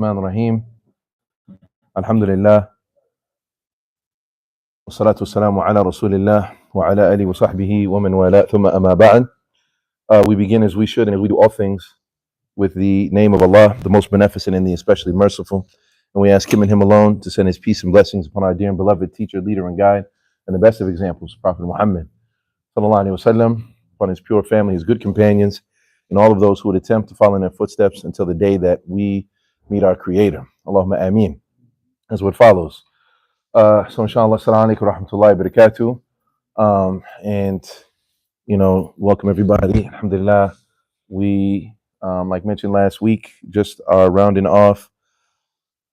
الرحمن الرحيم الحمد لله والصلاة والسلام على رسول الله وعلى آله وصحبه ومن والاه ثم أما بعد. We begin as we should and as we do all things with the name of Allah, the most beneficent and the especially merciful. And we ask Him and Him alone to send His peace and blessings upon our dear and beloved teacher, leader, and guide, and the best of examples, Prophet Muhammad, sallallahu alaihi wasallam, upon his pure family, his good companions, and all of those who would attempt to follow in their footsteps until the day that we meet our Creator. Allahumma ameen. As what follows. So inshallah, assalamu alaikum wa rahmatullahi wa barakatuh. And, welcome everybody. Alhamdulillah. We, like mentioned last week, just are rounding off,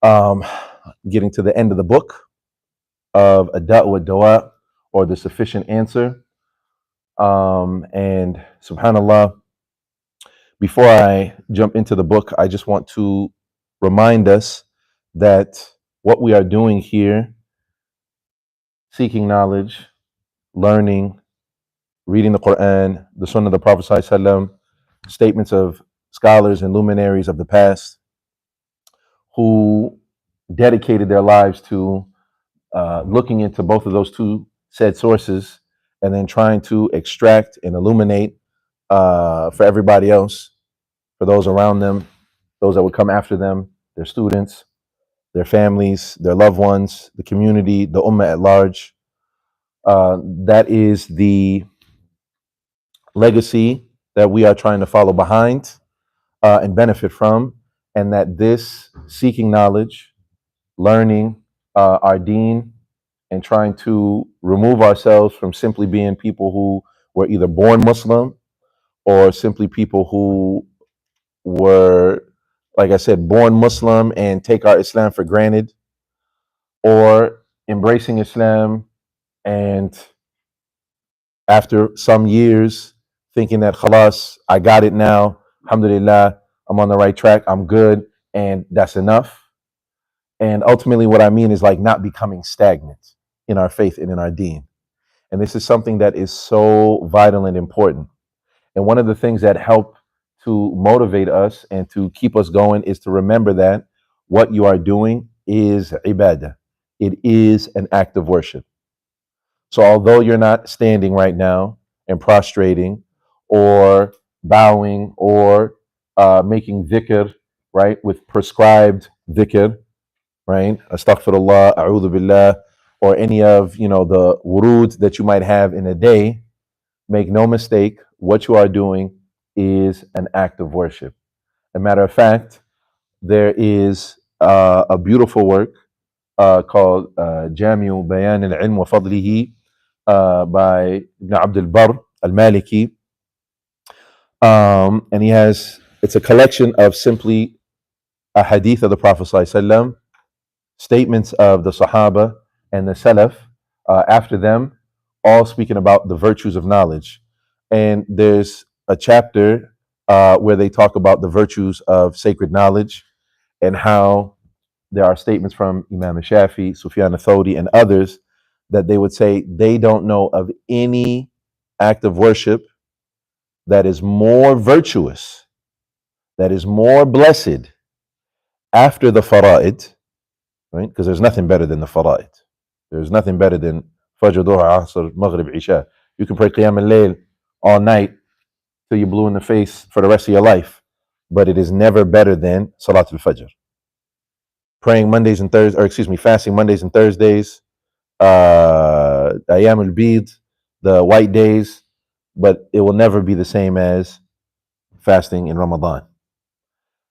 getting to the end of the book of Ad-Da'wa Dawa, or the sufficient answer. And subhanallah, before I jump into the book, I just want to remind us that what we are doing here, seeking knowledge, learning, reading the Quran, the Sunnah of the Prophet ﷺ, statements of scholars and luminaries of the past who dedicated their lives to looking into both of those two said sources and then trying to extract and illuminate for everybody else, for those around them, those that would come after them, their students, their families, their loved ones, the community, the ummah at large. That is the legacy that we are trying to follow behind and benefit from, and that this seeking knowledge, learning our deen, and trying to remove ourselves from simply being people who were either born Muslim or simply people who were, like I said, born Muslim and take our Islam for granted, or embracing Islam and after some years thinking that khalas, I got it now, alhamdulillah, I'm on the right track, I'm good, and that's enough. And ultimately what I mean is like not becoming stagnant in our faith and in our deen. And this is something that is so vital and important. And one of the things that help to motivate us and to keep us going is to remember that what you are doing is ibadah. It is an act of worship. So although you're not standing right now and prostrating or bowing or making dhikr, right, with prescribed dhikr, right, astaghfirullah, a'udhu billah, or any of, the wurud that you might have in a day, make no mistake, what you are doing is an act of worship. As a matter of fact, there is a beautiful work called Jami'u Bayan al-Ilm wa Fadlihi by Ibn Abd al-Barr al-Maliki. And it's a collection of simply a hadith of the Prophet ﷺ, statements of the Sahaba and the Salaf after them, all speaking about the virtues of knowledge. And there's a chapter where they talk about the virtues of sacred knowledge and how there are statements from Imam Shafi, Sufyan al-Thawri, and others that they would say they don't know of any act of worship that is more virtuous, that is more blessed after the fara'id, right? Because there's nothing better than the fara'id. There's nothing better than Fajr, Duha, Asr, Maghrib, Isha. You can pray Qiyam al-Layl all night till you're blue in the face for the rest of your life, but it is never better than Salat al-Fajr. Praying Mondays and Thursdays, fasting Mondays and Thursdays, Ayyam al-Bid, the white days, but it will never be the same as fasting in Ramadan.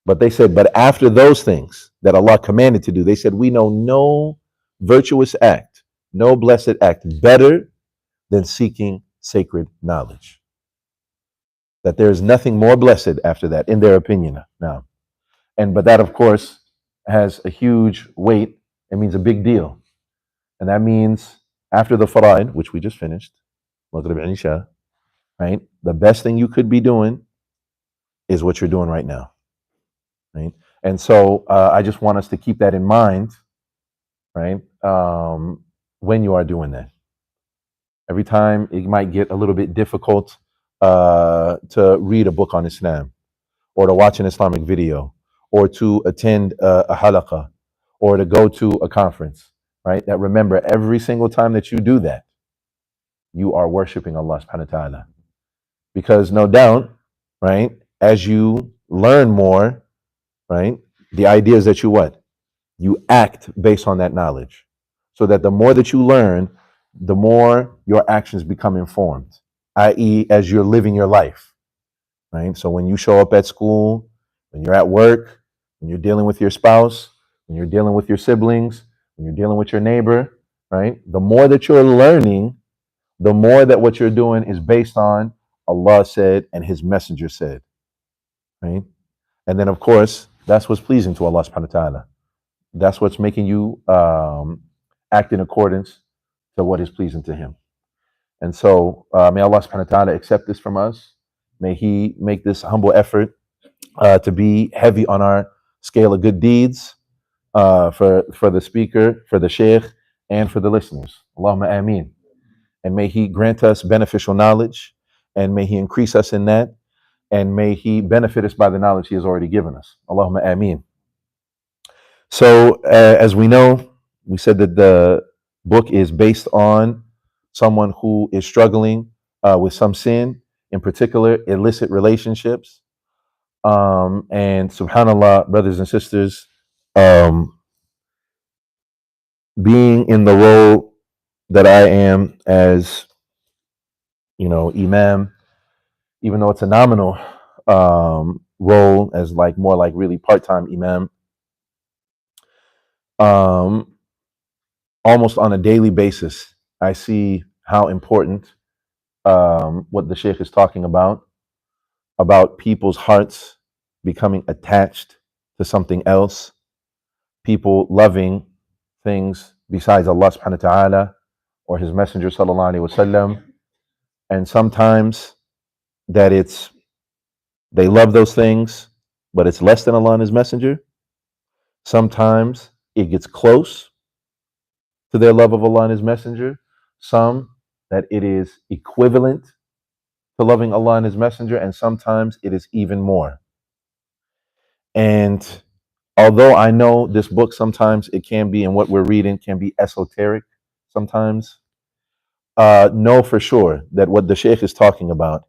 But they said, but after those things that Allah commanded to do, they said, we know no virtuous act, no blessed act better than seeking sacred knowledge. That there is nothing more blessed after that, in their opinion now. But that, of course, has a huge weight. It means a big deal. And that means after the fara'id, which we just finished, Maghrib and Isha, right? The best thing you could be doing is what you're doing right now, right? And so I just want us to keep that in mind, right? When you are doing that. Every time it might get a little bit difficult to read a book on Islam, or to watch an Islamic video, or to attend a halaqah or to go to a conference, right? That remember, every single time that you do that, you are worshiping Allah subhanahu wa ta'ala. Because no doubt, right, as you learn more, right, the idea is that you what? You act based on that knowledge. So that the more that you learn, the more your actions become informed, i.e., as you're living your life, right? So when you show up at school, when you're at work, when you're dealing with your spouse, when you're dealing with your siblings, when you're dealing with your neighbor, right? The more that you're learning, the more that what you're doing is based on Allah said and His Messenger said, right? And then, of course, that's what's pleasing to Allah subhanahu wa ta'ala. That's what's making you act in accordance to what is pleasing to Him. And so, may Allah subhanahu wa ta'ala accept this from us. May He make this humble effort to be heavy on our scale of good deeds for the speaker, for the sheikh, and for the listeners. Allahumma ameen. And may He grant us beneficial knowledge, and may He increase us in that, and may He benefit us by the knowledge He has already given us. Allahumma ameen. So, as we know, we said that the book is based on someone who is struggling with some sin, in particular, illicit relationships. And subhanAllah, brothers and sisters, being in the role that I am as, imam, even though it's a nominal role, as like more like really part-time imam, almost on a daily basis, I see how important what the Sheikh is talking about people's hearts becoming attached to something else, people loving things besides Allah subhanahu wa ta'ala or His Messenger sallallahu alaihi wasallam. And sometimes that they love those things, but it's less than Allah and His Messenger. Sometimes it gets close to their love of Allah and His Messenger. Some that it is equivalent to loving Allah and His Messenger, and sometimes it is even more. And although I know this book sometimes it can be, and what we're reading can be esoteric sometimes, know for sure that what the Sheikh is talking about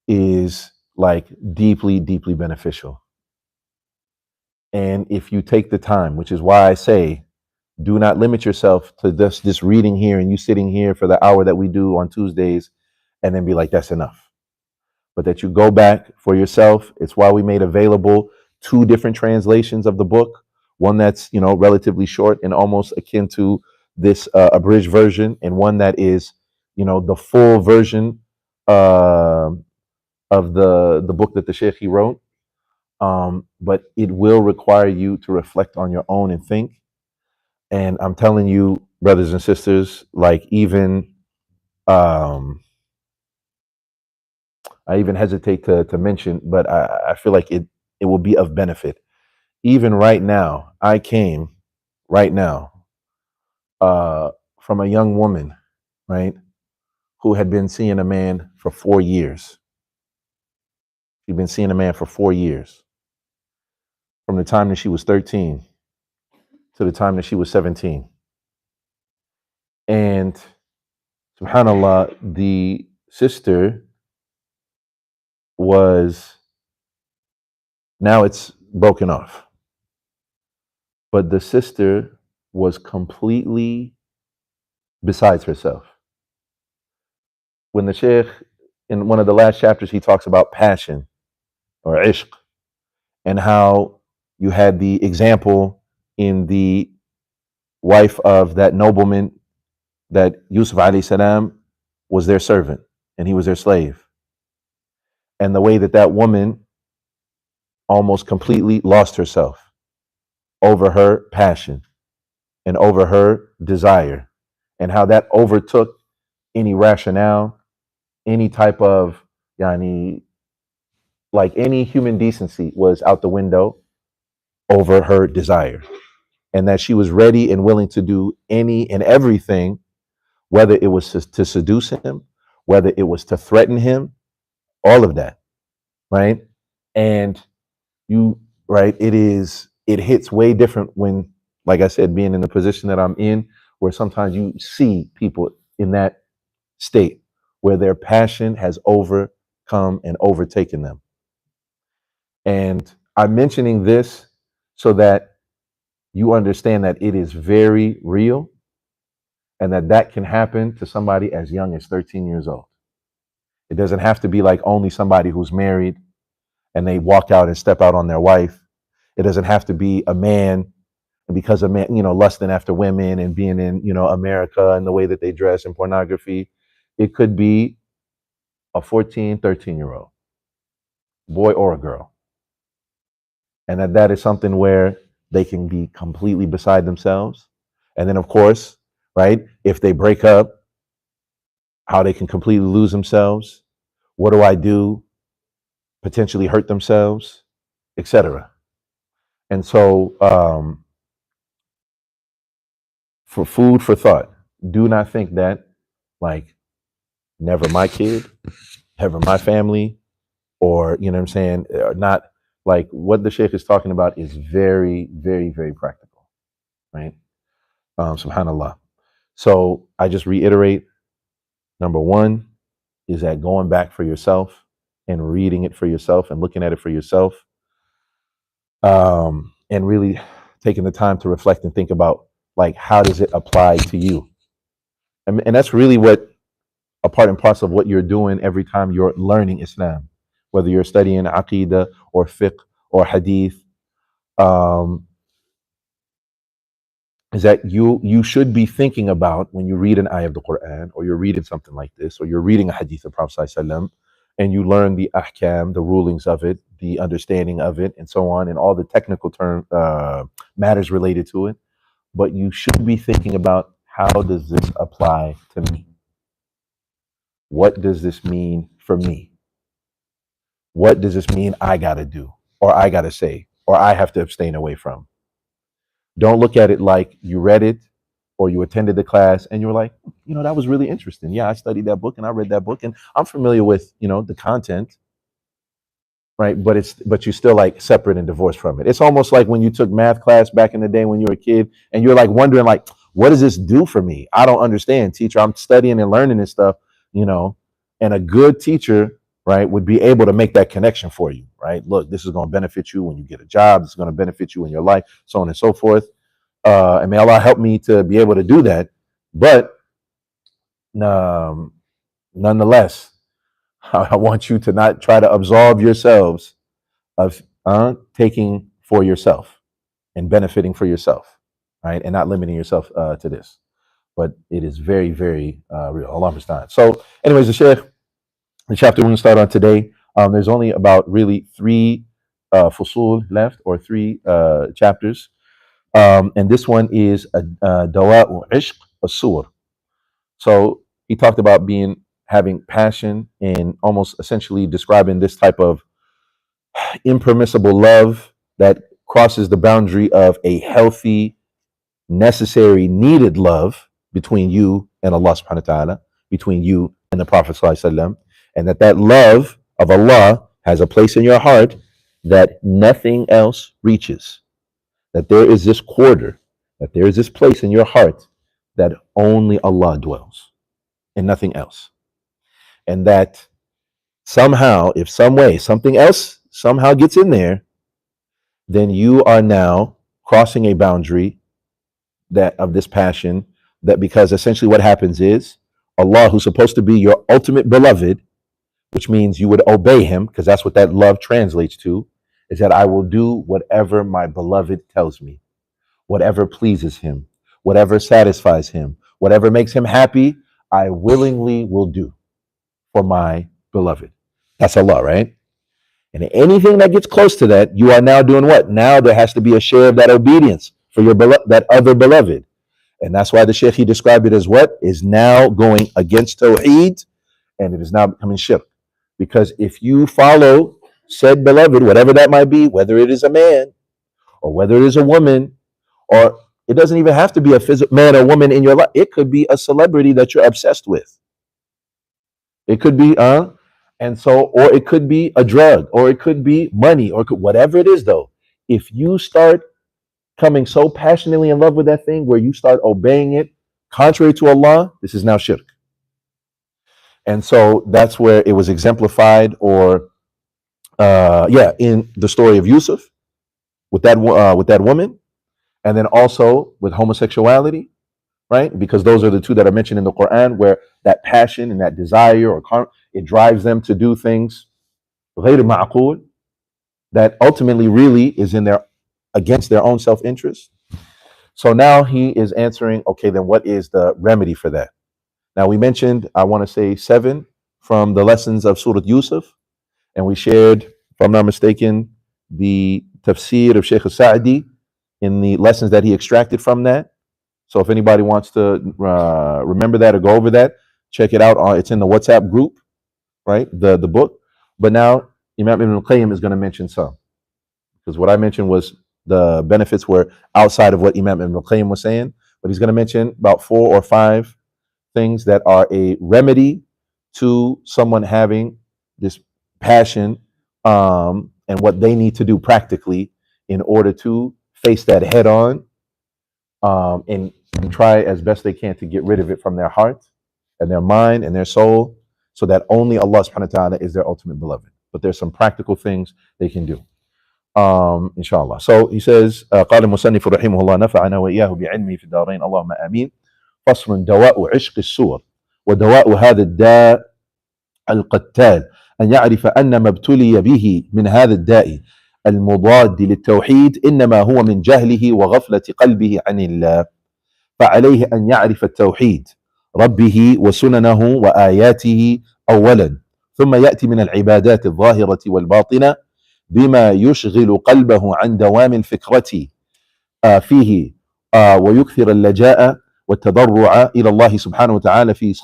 is like deeply, deeply beneficial. And if you take the time, which is why I say, do not limit yourself to this reading here and you sitting here for the hour that we do on Tuesdays and then be like, that's enough. But that you go back for yourself. It's why we made available 2 different translations of the book. One that's, relatively short and almost akin to this abridged version, and one that is, the full version of the book that the Sheikh he wrote. But it will require you to reflect on your own and think. And I'm telling you, brothers and sisters, like even I even hesitate to mention, but I feel like it will be of benefit. Even right now, I came right now from a young woman, right, who had been seeing a man for 4 years. She'd been seeing a man for 4 years, from the time that she was 13 to the time that she was 17. And subhanAllah, the sister now it's broken off. But the sister was completely besides herself. When the Sheikh, in one of the last chapters, he talks about passion or ishq, and how you had the example in the wife of that nobleman that Yusuf alayhi salam was their servant and he was their slave. And the way that woman almost completely lost herself over her passion and over her desire, and how that overtook any rationale, any type of like any human decency was out the window over her desire, and that she was ready and willing to do any and everything, whether it was to seduce him, whether it was to threaten him, all of that, right? And you right? It hits way different when, like I said, being in the position that I'm in, where sometimes you see people in that state where their passion has overcome and overtaken them. And I'm mentioning this so that you understand that it is very real and that that can happen to somebody as young as 13 years old. It doesn't have to be like only somebody who's married and they walk out and step out on their wife. It doesn't have to be a man, and because of men, lusting after women and being in, America and the way that they dress and pornography. It could be a 14, 13-year-old boy or a girl. And that is something where they can be completely beside themselves. And then, of course, right, if they break up, how they can completely lose themselves. What do I do? Potentially hurt themselves, etc. And so, for food for thought, do not think that, like, never my kid, never my family, or, you know what I'm saying, not like what the Sheikh is talking about is very, very, very practical, right? Subhanallah. So I just reiterate, number one is that going back for yourself and reading it for yourself and looking at it for yourself, and really taking the time to reflect and think about, like, how does it apply to you? And that's really what a part and parcel of what you're doing every time you're learning Islam, whether you're studying Aqidah or fiqh or hadith, um, is that you should be thinking about when you read an ayah of the Quran or you're reading something like this or you're reading a hadith of Prophet ﷺ, and you learn the ahkam, the rulings of it, the understanding of it, and so on, and all the technical matters related to it. But you should be thinking about, how does this apply to me? What does this mean for me? What does this mean I got to do, or I got to say, or I have to abstain away from? Don't look at it like you read it or you attended the class and you were like, that was really interesting. Yeah, I studied that book and I read that book and I'm familiar with, the content, right? But you're still like separate and divorced from it. It's almost like when you took math class back in the day when you were a kid and you're like wondering, like, what does this do for me? I don't understand, teacher. I'm studying and learning this stuff, and a good teacher, right, would be able to make that connection for you, right? Look, this is going to benefit you when you get a job. This is going to benefit you in your life, so on and so forth. And may Allah help me to be able to do that. But nonetheless, I want you to not try to absolve yourselves of taking for yourself and benefiting for yourself, right? And not limiting yourself to this. But it is very, very real. Allah understand. So, anyways, the chapter we're going to start on today, there's only about really 3 fusul left, or 3 chapters. And this one is Dawa'u Ishq Asur. So he talked about having passion and almost essentially describing this type of impermissible love that crosses the boundary of a healthy, necessary, needed love between you and Allah subhanahu wa ta'ala, between you and the Prophet sallallahu alaihi wasallam, and that love of Allah has a place in your heart that nothing else reaches. That there is this quarter, that there is this place in your heart that only Allah dwells and nothing else. And that somehow, if some way, something else somehow gets in there, then you are now crossing a boundary that of this passion, that because essentially what happens is Allah, who's supposed to be your ultimate beloved, which means you would obey him, because that's what that love translates to, is that I will do whatever my beloved tells me, whatever pleases him, whatever satisfies him, whatever makes him happy, I willingly will do for my beloved. That's Allah, right? And anything that gets close to that, you are now doing what? Now there has to be a share of that obedience for your that other beloved. And that's why the Shaykh, he described it as what? Is now going against Tawheed, and it is now becoming shirk. Because if you follow said beloved, whatever that might be, whether it is a man or whether it is a woman, or it doesn't even have to be a physical man or woman in your life. It could be a celebrity that you're obsessed with. It could be, and so, or it could be a drug, or it could be money, or whatever it is, though. If you start coming so passionately in love with that thing where you start obeying it contrary to Allah, this is now shirk. And so that's where it was exemplified, or in the story of Yusuf with that woman, and then also with homosexuality, right? Because those are the two that are mentioned in the Quran, where that passion and that desire it drives them to do things غير معقول, that ultimately really is against their own self-interest. So now he is answering, okay, then what is the remedy for that? Now we mentioned, I want to say 7 from the lessons of Surah Yusuf, and we shared, if I'm not mistaken, the tafsir of Sheikh Sa'di in the lessons that he extracted from that. So if anybody wants to remember that or go over that, check it out. It's in the WhatsApp group, right? The book. But now Imam Ibn Qayyim is going to mention some, because what I mentioned was the benefits were outside of what Imam Ibn Qayyim was saying, but he's going to mention about 4 or 5 things that are a remedy to someone having this passion, and what they need to do practically in order to face that head on, and try as best they can to get rid of it from their heart and their mind and their soul, so that only Allah subhanahu wa ta'ala is their ultimate beloved. But there's some practical things they can do, inshallah. So he says, قال المصنف رحمه الله نفعنا وإياه بعلمه في الدارين اللهم آمين. فصل دواء عشق الصور ودواء هذا الداء القتال أن يعرف أن ما ابتلي به من هذا الداء المضاد للتوحيد إنما هو من جهله وغفلة قلبه عن الله، فعليه أن يعرف التوحيد ربه وسننه وآياته أولا، ثم يأتي من العبادات الظاهرة والباطنة بما يشغل قلبه عن دوام الفكرة فيه، ويكثر اللجاء والتضرع إلى الله سبحانه وتعالى في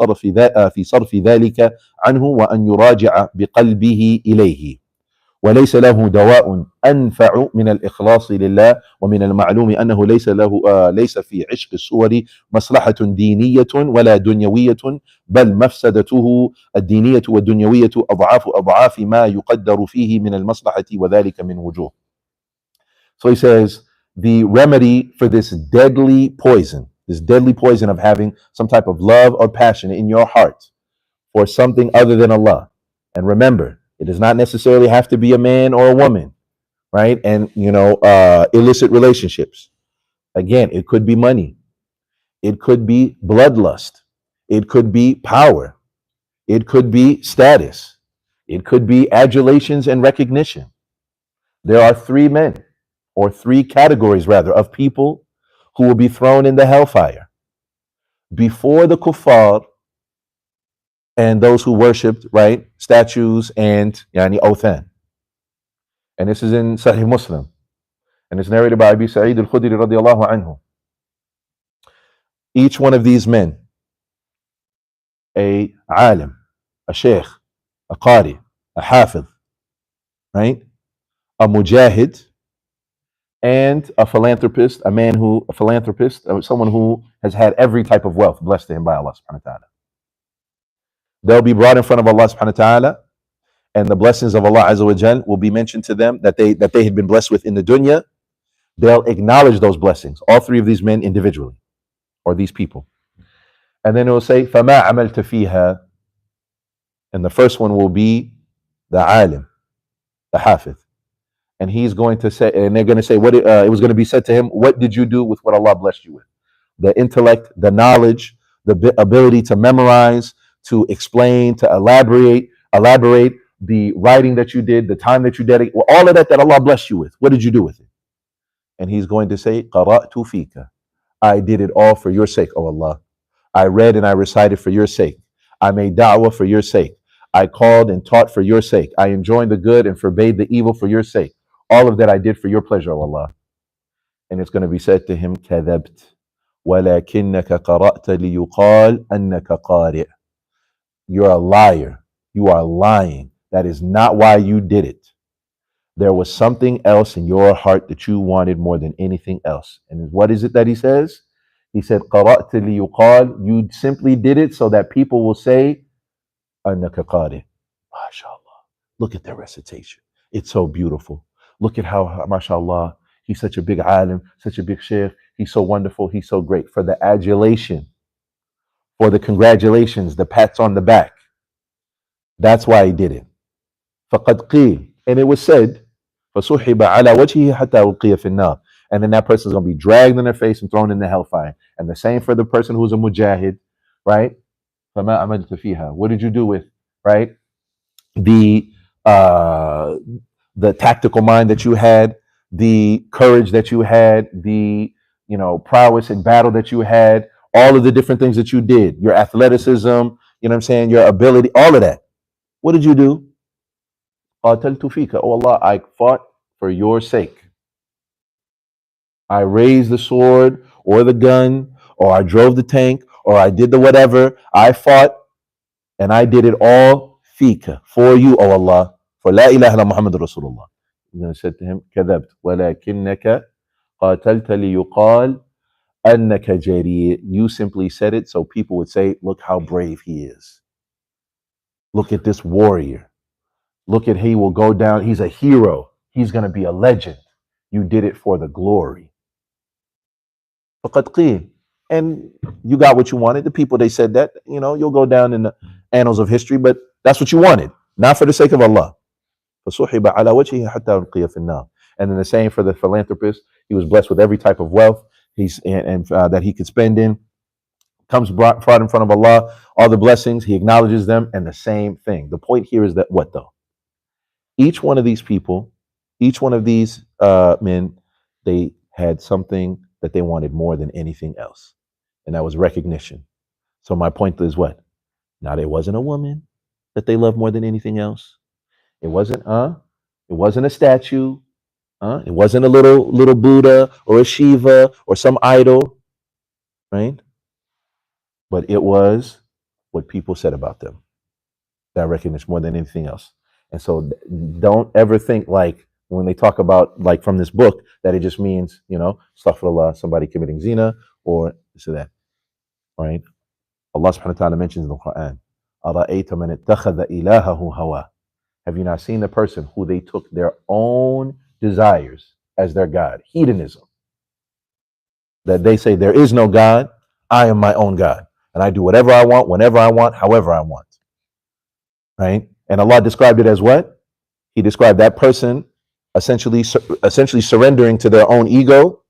صرف ذلك عنه، وأن يراجع بقلبه إليه. وليس له دواء أنفع من الإخلاص لله، ومن المعلوم أنه ليس في عشق الصور مصلحة دينية ولا دنيوية، بل مفسدته الدينية والدنيوية أضعاف ما يقدر فيه من المصلحة، وذلك من وجوه. So he says, the remedy for this deadly poison of having some type of love or passion in your heart for something other than Allah. And remember, it does not necessarily have to be a man or a woman, right? And, illicit relationships. Again, it could be money. It could be bloodlust. It could be power. It could be status. It could be adulations and recognition. There are 3 categories of people who will be thrown in the hellfire before the kuffar and those who worshipped, right, statues and awthan. And this is in Sahih Muslim, and it's narrated by Abi Sa'id al-Khudri radiyallahu anhu. Each one of these men, a alim, a sheikh, a qari, a hafiz, right, a mujahid, and a philanthropist, someone who has had every type of wealth blessed to him by Allah subhanahu wa ta'ala. They'll be brought in front of Allah subhanahu wa ta'ala, and the blessings of Allah azza wa jal will be mentioned to them that they had been blessed with in the dunya. They'll acknowledge those blessings, all 3 of these men individually, or these people. And then it will say, فَمَا عَمَلْتَ فِيهَا. And the first one will be the alim, the hafiz. And he's going to say, and they're going to say, it was going to be said to him, what did you do with what Allah blessed you with? The intellect, the knowledge, the ability to memorize, to explain, to elaborate the writing that you did, the time that you dedicated, all of that Allah blessed you with. What did you do with it? And he's going to say, قَرَأْتُ فِيكَ. I did it all for your sake, O Allah. I read and I recited for your sake. I made da'wah for your sake. I called and taught for your sake. I enjoined the good and forbade the evil for your sake. All of that I did for your pleasure, O Allah. And it's going to be said to him, كَذَبْتَ وَلَكِنَّكَ قَرَأْتَ لِيُقَالَ أَنَّكَ قَارِئ. You're a liar. You are lying. That is not why you did it. There was something else in your heart that you wanted more than anything else. And what is it that he says? He said, قَرَأْتَ لِيُقَالَ. You simply did it so that people will say, أَنَّكَ قَارِئ. MashaAllah. Look at their recitation. It's so beautiful. Look at how, mashallah, he's such a big alim, such a big sheikh, he's so wonderful, he's so great. For the adulation, for the congratulations, the pats on the back. That's why he did it. فَقَدْ قِيلَ. And it was said, فَصُحِبَ عَلَى وَجْهِهِ حَتَّى أُلْقِيَ فِي النَّارِ. And then that person's going to be dragged in their face and thrown in the hellfire. And the same for the person who's a mujahid, right? فَمَا عَمَلْتَ فِيهَا. What did you do with, right? The uh, the tactical mind that you had, the courage that you had, the prowess in battle that you had, all of the different things that you did, your athleticism, you know what I'm saying, your ability, all of that. What did you do? قاتلت فيك. Oh Allah, I fought for your sake. I raised the sword or the gun, or I drove the tank, or I did the whatever. I fought and I did it all fika, for you, O Allah, for La ilaha illa Muhammad Rasulullah. And then I said to him, كذبت ولكنك قاتلت ليقال أنك جريء. You simply said it so people would say, look how brave he is. Look at this warrior. Look at he will go down. He's a hero. He's going to be a legend. You did it for the glory. فقد قيل. And you got what you wanted. The people, they said that, you'll go down in the annals of history, but that's what you wanted, not for the sake of Allah. فَصُحِبَ عَلَى وَجْهِهِ حَتَّى أُلْقِيَ فِي النَّارِ. And then the same for the philanthropist. He was blessed with every type of wealth that he could spend in. Comes brought in front of Allah, all the blessings, he acknowledges them, and the same thing. The point here is that what though? Each one of these people, each one of these men, they had something that they wanted more than anything else, and that was recognition. So my point is what? Now, there wasn't a woman that they loved more than anything else. It wasn't a statue. It wasn't a little Buddha or a Shiva or some idol, right? But it was what people said about them. That recognition more than anything else. And so don't ever think like when they talk about like from this book that it just means, astaghfirullah, somebody committing zina or this or that. Right? Allah subhanahu wa ta'ala mentions in the Quran, أَرَأَيْتَ مَنِ اتَّخَذَ إِلَهَهُ هَوَى. Have you not seen the person who they took their own desires as their God? Hedonism. That they say there is no God, I am my own God. And I do whatever I want, whenever I want, however I want. Right? And Allah described it as what? He described that person essentially surrendering to their own ego.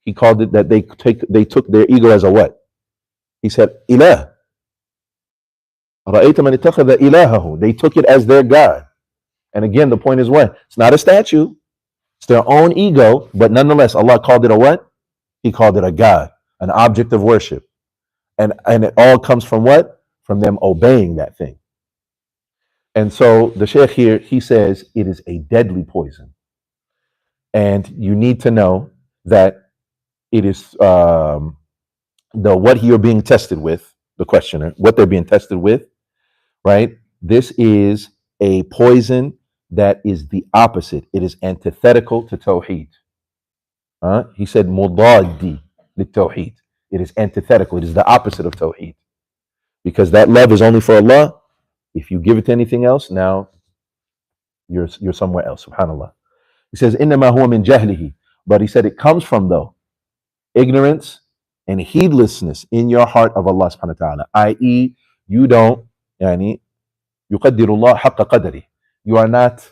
He called it that they took their ego as a what? He said, Ilah. They took it as their God. And again, the point is what? It's not a statue. It's their own ego, but nonetheless, Allah called it a what? He called it a God, an object of worship. And it all comes from what? From them obeying that thing. And so the Shaykh here, he says it is a deadly poison. And you need to know that it is what you're being tested with, the questioner, what they're being tested with, right? This is a poison that is the opposite. It is antithetical to Tawheed. He said, Mudaddi li Tawheed. It is antithetical. It is the opposite of Tawheed. Because that love is only for Allah. If you give it to anything else, now you're somewhere else. Subhanallah. He says, إِنَّمَا هُوَ مِنْ جَهْلِهِ. But he said it comes from, though, ignorance and heedlessness in your heart of Allah subhanahu wa ta'ala. I.e., you don't, يُقَدِّرُ اللَّهَ حَقَّ قَدْرِهِ. You are not,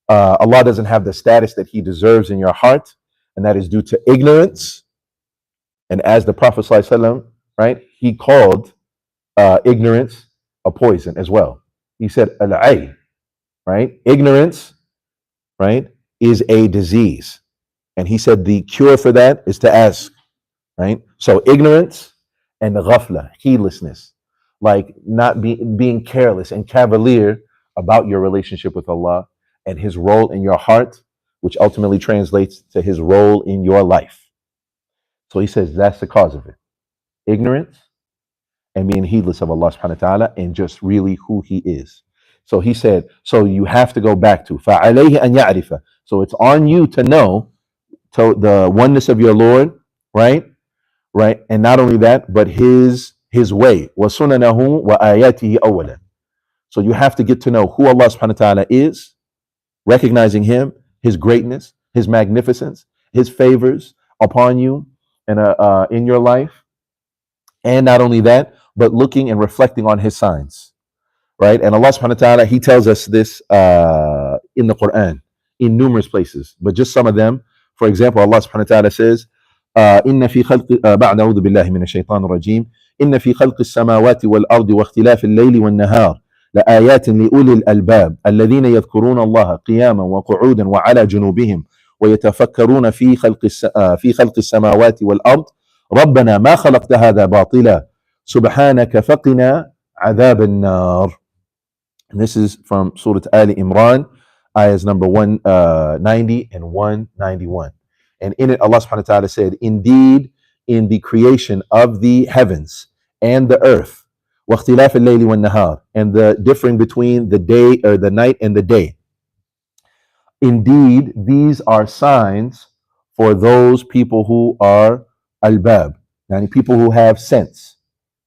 Allah doesn't have the status that He deserves in your heart, and that is due to ignorance. And as the Prophet ﷺ, right, he called ignorance a poison as well. He said, al-ay, right? Ignorance, right, is a disease. And he said the cure for that is to ask, right? So ignorance and the ghafla, heedlessness, like not being careless and cavalier about your relationship with Allah and His role in your heart, which ultimately translates to His role in your life. So he says that's the cause of it. Ignorance and being heedless of Allah subhanahu wa ta'ala and just really who He is. So he said, so you have to go back to فَعَلَيْهِ أَنْ يَعْرِفَ. So it's on you to know the oneness of your Lord, right? Right? And not only that, but His way. وَسُنَنَهُ وَآيَاتِهِ أَوَّلًا. So you have to get to know who Allah subhanahu wa ta'ala is, recognizing Him, His greatness, His magnificence, his favors upon you and in your life. And not only that, but looking and reflecting on his signs, right? And Allah subhanahu wa ta'ala, he tells us this in the Quran in numerous places, but just some of them. For example, Allah subhanahu wa ta'ala says, إن في خلق بعد أعوذ بالله من الشيطان الرجيم إن في خلق السماوات والأرض واختلاف الليل والنهار لآيات لأولي الألباب الذين يذكرون الله قياما وقعودا وعلى جنوبهم ويتفكرون في خلق السماوات والأرض ربنا ما خلقت هذا باطلا سبحانك فقنا عذاب النار. And this is from Surah Ali Imran, ayahs number 190 and 191. And in it, Allah subhanahu wa ta'ala said, indeed, in the creation of the heavens and the earth, وَاخْتِلَافِ اللَّيْلِ وَالنَّهَارِ, and the differing between the day or the night and the day. Indeed, these are signs for those people who are albab, yani people who have sense,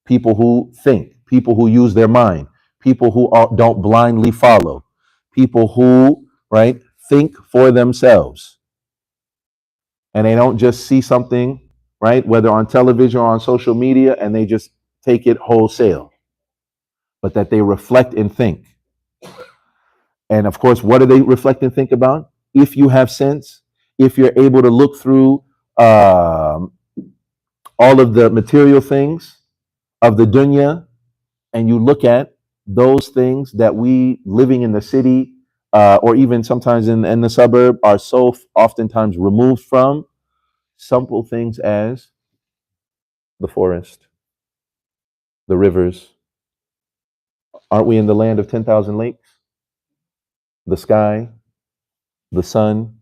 people who think, people who use their mind, people who don't blindly follow, people who, right, think for themselves. And they don't just see something, right, whether on television or on social media, and they just take it wholesale, but that they reflect and think. And of course, what do they reflect and think about? If you have sense, if you're able to look through all of the material things of the dunya, and you look at those things that we living in the city or even sometimes in the suburb are so oftentimes removed from, simple things as the forest, the rivers. Aren't we in the land of 10,000 lakes? The sky, the sun,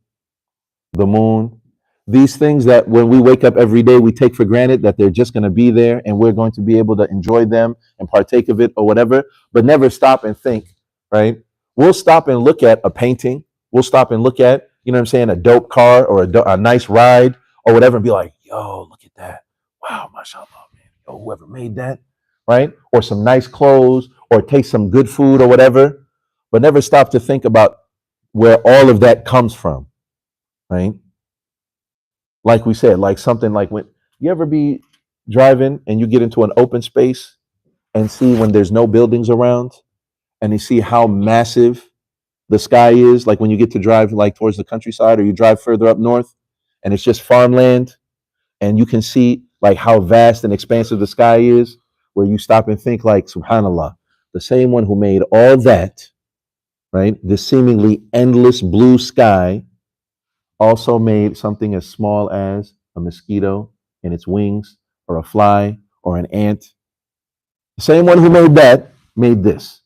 the moon. These things that when we wake up every day, we take for granted that they're just going to be there and we're going to be able to enjoy them and partake of it or whatever, but never stop and think, right? We'll stop and look at a painting. We'll stop and look at, you know what I'm saying, a dope car or a nice ride or whatever and be like, yo, look at that. Wow, mashallah, man. Yo, whoever made that, right? Or some nice clothes or taste some good food or whatever, but never stop to think about where all of that comes from, right? Like we said, like something like when you ever be driving and you get into an open space and see when there's no buildings around and you see how massive the sky is, like when you get to drive like towards the countryside or you drive further up north and it's just farmland and you can see like how vast and expansive the sky is, where you stop and think like, subhanallah, the same one who made all that, right, this seemingly endless blue sky, also made something as small as a mosquito and its wings, or a fly, or an ant. The same one who made that made this.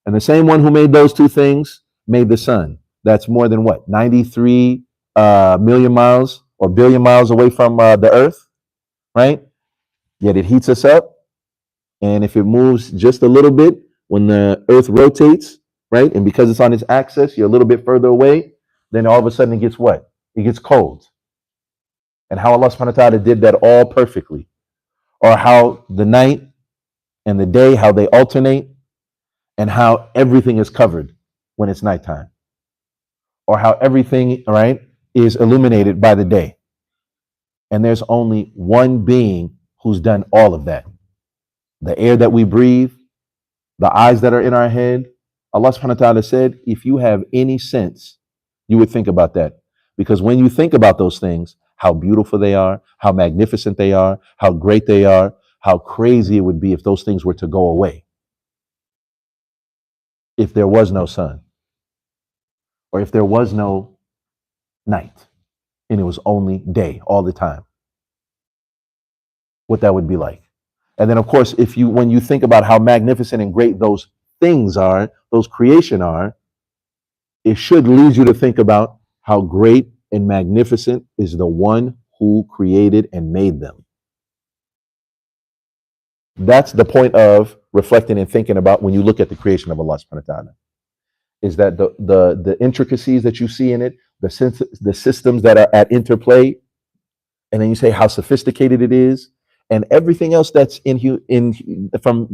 And the same one who made those two things made the sun. That's more than what, 93 million miles or billion miles away from the earth, right? Yet it heats us up. And if it moves just a little bit when the earth rotates, right? And because it's on its axis, you're a little bit further away, then all of a sudden it gets what? It gets cold. And how Allah subhanahu wa ta'ala did that all perfectly. Or how the night and the day, how they alternate, and how everything is covered when it's nighttime. Or how everything, right, is illuminated by the day. And there's only one being who's done all of that. The air that we breathe, the eyes that are in our head. Allah subhanahu wa ta'ala said, if you have any sense, you would think about that. Because when you think about those things, how beautiful they are, how magnificent they are, how great they are, how crazy it would be if those things were to go away. If there was no sun, or if there was no night, and it was only day all the time, what that would be like. And then, of course, when you think about how magnificent and great those things are, those creation are, it should lead you to think about how great and magnificent is the one who created and made them. That's the point of reflecting and thinking about when you look at the creation of Allah subhanahu wa ta'ala. Is that the intricacies that you see in it, the systems that are at interplay, and then you say how sophisticated it is, and everything else that's from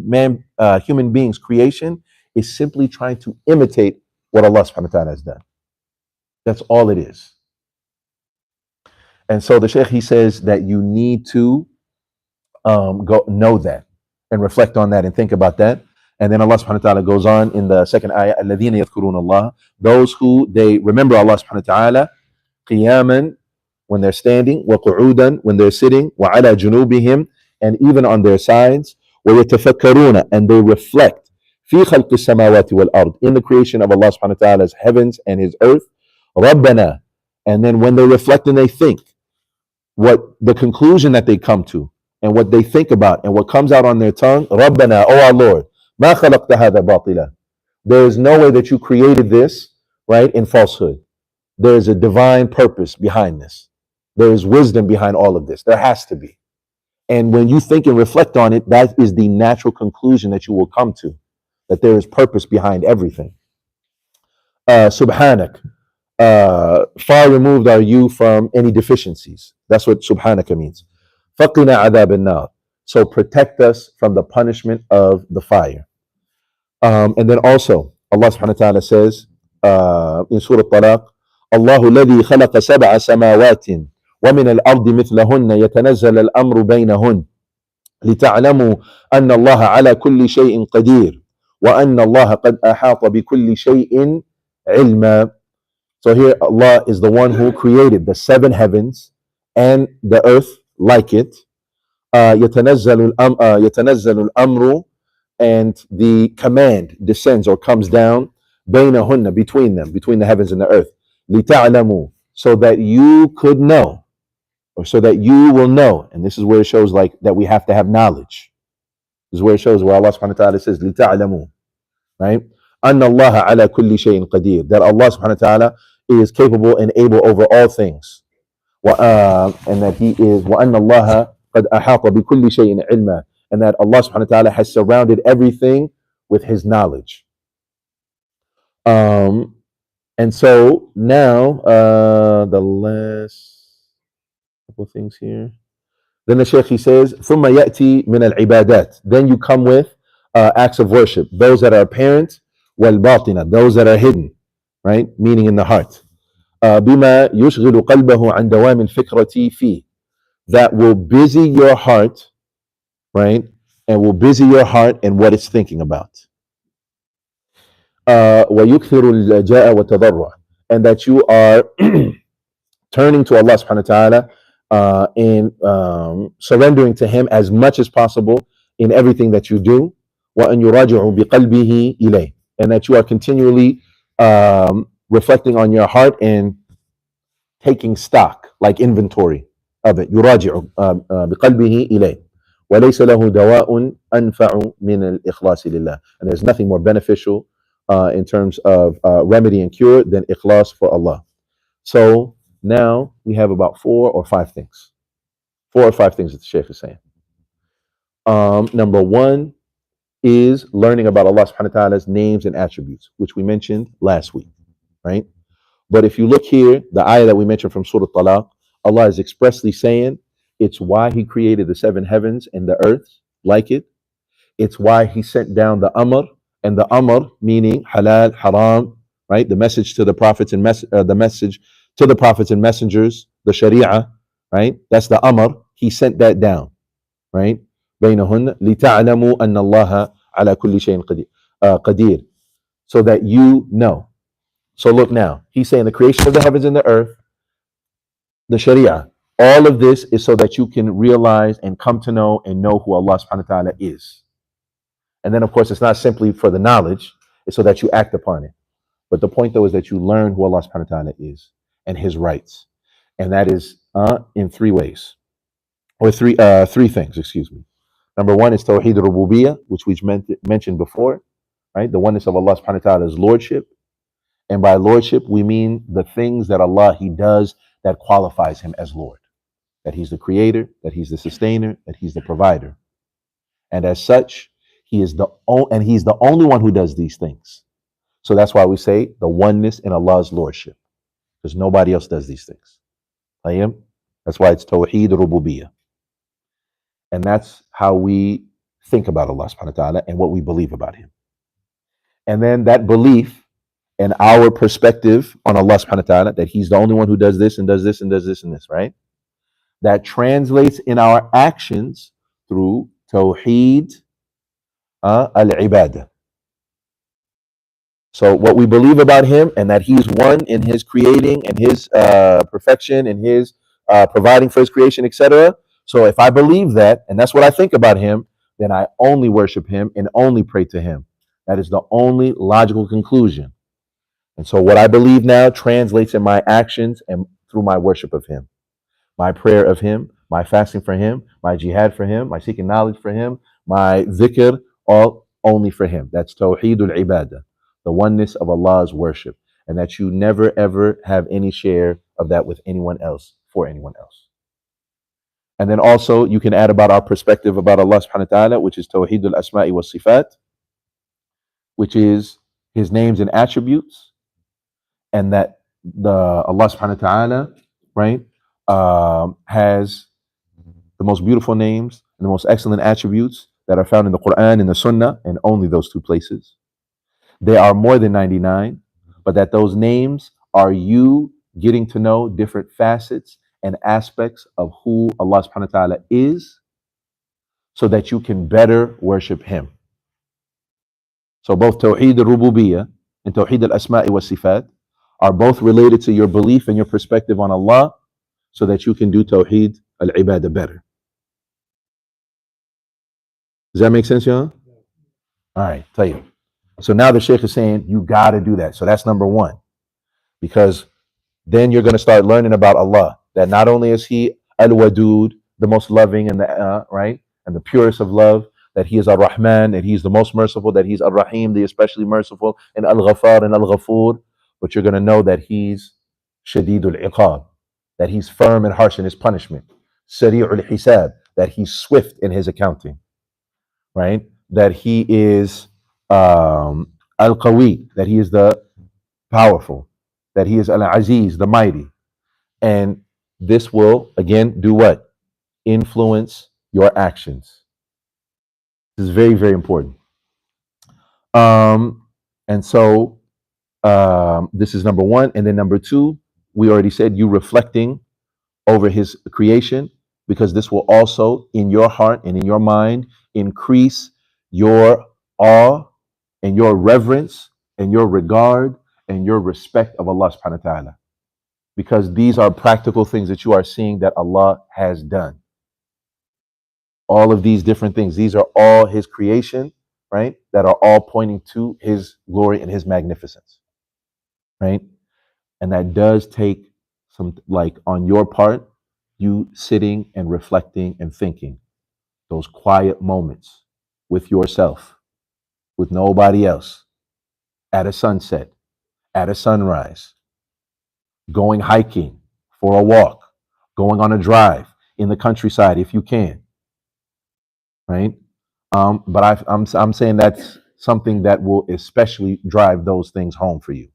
human beings' creation is simply trying to imitate what Allah subhanahu wa ta'ala has done. That's all it is. And so the Shaykh, he says that you need to go know that and reflect on that and think about that. And then Allah subhanahu wa ta'ala goes on in the second ayah, الَّذِينَ يَذْكُرُونَ اللَّهَ, those who they remember Allah subhanahu wa ta'ala, قِيَامًا, when they're standing, وَقُعُودًا, when they're sitting, وَعَلَى جُنُوبِهِمْ, and even on their sides, وَيَتَفَكَّرُونَ, and they reflect, فِي خَلْقِ السَّمَاوَاتِ وَالْأَرْضِ, in the creation of Allah subhanahu wa ta'ala's heavens and his earth, رَبَّنَا, and then when they reflect and they think, what the conclusion that they come to and what they think about and what comes out on their tongue, رَبَّنَا, oh our Lord, مَا خَلَقْتَ هَذَا بَاطِلًا, there is no way that you created this, right, in falsehood. There is a divine purpose behind this. There is wisdom behind all of this. There has to be. And when you think and reflect on it, that is the natural conclusion that you will come to, that there is purpose behind everything. Subhanak, far removed are you from any deficiencies. That's what subhanaka means. Faqina adab an-nar. So protect us from the punishment of the fire. And then also, Allah subhanahu wa ta'ala says in Surah Talaq, الله الذي خلق سبع سماوات ومن الأرض مثلهن يتنزل الأمر بينهن لتعلموا أن الله على كل شيء قدير وأن الله قد أحاط بكل شيء علما. So here Allah is the one who created the seven heavens and the earth like it. يتنزل الأمر, and the command descends or comes down بينهن, between them, between the heavens and the earth. لِتَعْلَمُوا, so that you could know, or so that you will know. And this is where it shows like that we have to have knowledge. This is where it shows where Allah subhanahu wa ta'ala says لِتَعْلَمُوا, right? أَنَّ اللَّهَ عَلَى كُلِّ شَيْءٍ قَدِيرٌ, that Allah subhanahu wa ta'ala is capable and able over all things. And that he is وَأَنَّ اللَّهَ قَدْ أَحَاطَ بِكُلِّ شَيْءٍ عِلْمًا, and that Allah subhanahu wa ta'ala has surrounded everything with his knowledge. And so now, the last couple things here. Then the Shaykh, he says, ثُمَّ يَأْتِي مِنَ الْعِبَادَاتِ, then you come with acts of worship, those that are apparent, وَالْبَاطِنَةِ, those that are hidden, right? Meaning in the heart. بِمَا يُشْغِلُ قَلْبَهُ عَنْ دَوَامِ الْفِكْرَةِ فِيهِ, that will busy your heart, right? And will busy your heart in what it's thinking about. وَيُكْثِرُ الْجَاءَ وَتَضَرُّعَ, and that you are turning to Allah subhanahu wa ta'ala and surrendering to him as much as possible in everything that you do. وَأَنْ يُرَاجِعُ بِقَلْبِهِ إِلَيْهِ, and that you are continually reflecting on your heart and taking stock, like inventory of it. يُرَاجِعُ بِقَلْبِهِ إِلَيْهِ وَلَيْسَ لَهُ دَوَاءٌ أَنْفَعُ مِنَ الْإِخْلَاصِ لِلَّهِ, and there's nothing more beneficial in terms of remedy and cure than ikhlas for Allah. So now we have about 4 or 5 things. 4 or 5 things that the Shaykh is saying. Number 1 is learning about Allah subhanahu wa ta'ala's names and attributes, which we mentioned last week, right? But if you look here, the ayah that we mentioned from Surah Talaq, Allah is expressly saying it's why he created the 7 heavens and the earth like it. It's why he sent down the Amr, and the Amr meaning halal, haram, right? The message to the prophets and the message to the prophets and messengers, the Sharia, right? That's the Amr. He sent that down, right? بينهن لتعلموا أن الله على كل شيء قدير, so that you know. So look now, he's saying the creation of the heavens and the earth, the Sharia, all of this is so that you can realize and come to know and know who Allah subhanahu wa ta'ala is. And then, of course, it's not simply for the knowledge, it's so that you act upon it. But the point, though, is that you learn who Allah subhanahu wa ta'ala is and his rights. And that is in 3 ways, or 3 things, excuse me. Number 1 is Tawheed al-Rububiyyah, which we mentioned before, right? The oneness of Allah subhanahu wa ta'ala's lordship. And by lordship, we mean the things that Allah, he does that qualifies him as Lord. That he's the creator, that he's the sustainer, that he's the provider. And as such, he's the only one who does these things. So that's why we say the oneness in Allah's lordship, because nobody else does these things. Qayyim? That's why it's Tawheed Rububiyyah. And that's how we think about Allah subhanahu wa ta'ala and what we believe about him. And then that belief and our perspective on Allah subhanahu wa ta'ala, that he's the only one who does this and does this and does this and this, right? that translates in our actions through Tawheed al-Ibadah. So what we believe about him and that he's one in his creating and his perfection and his providing for his creation, etc. So if I believe that, and that's what I think about him, then I only worship him and only pray to him. That is the only logical conclusion. And so what I believe now translates in my actions and through my worship of him, my prayer of him, my fasting for him, my jihad for him, my seeking knowledge for him, my zikr, all only for him. That's Tawheedul Ibadah, the oneness of Allah's worship, and that you never ever have any share of that with anyone else, for anyone else. And then also you can add about our perspective about Allah subhanahu wa ta'ala, which is Tawheedul Asma'i wa Sifat, which is his names and attributes, and that the Allah subhanahu wa ta'ala, right, has the most beautiful names and the most excellent attributes that are found in the Quran and the Sunnah, and only those two places. There are more than 99, but that those names are you getting to know different facets and aspects of who Allah subhanahu wa ta'ala is, so that you can better worship him. So both Tawheed al-Rububiyyah and Tawheed al-Asma'i wa Sifat are both related to your belief and your perspective on Allah, so that you can do Tawheed al-Ibadah better. Does that make sense, y'all? All right, tell you. So now the Sheikh is saying you got to do that. So that's number one, because then you're going to start learning about Allah, that not only is he al-Wadud, the most loving and the right and the purest of love, that he is ar-Rahman, that he's the most merciful, that he's ar-Rahim, the especially merciful, and al-Ghafar and al-Ghafur, but you're going to know that he's Shadidul Iqab, that he's firm and harsh in his punishment, Sari'ul Hisab, that he's swift in his accounting, right? That he is Al-Qawi, that he is the powerful, that he is Al-Aziz, the mighty. And this will, again, do what? Influence your actions. This is very, very important. And so this is number one. And then number two, we already said you reflecting over his creation, because this will also, in your heart and in your mind, increase your awe and your reverence and your regard and your respect of Allah subhanahu wa ta'ala. Because these are practical things that you are seeing that Allah has done. All of these different things, these are all his creation, right? That are all pointing to his glory and his magnificence, right? And that does take some, like on your part, you sitting and reflecting and thinking, those quiet moments with yourself, with nobody else, at a sunset, at a sunrise, going hiking for a walk, going on a drive in the countryside if you can, right? But I'm saying that's something that will especially drive those things home for you,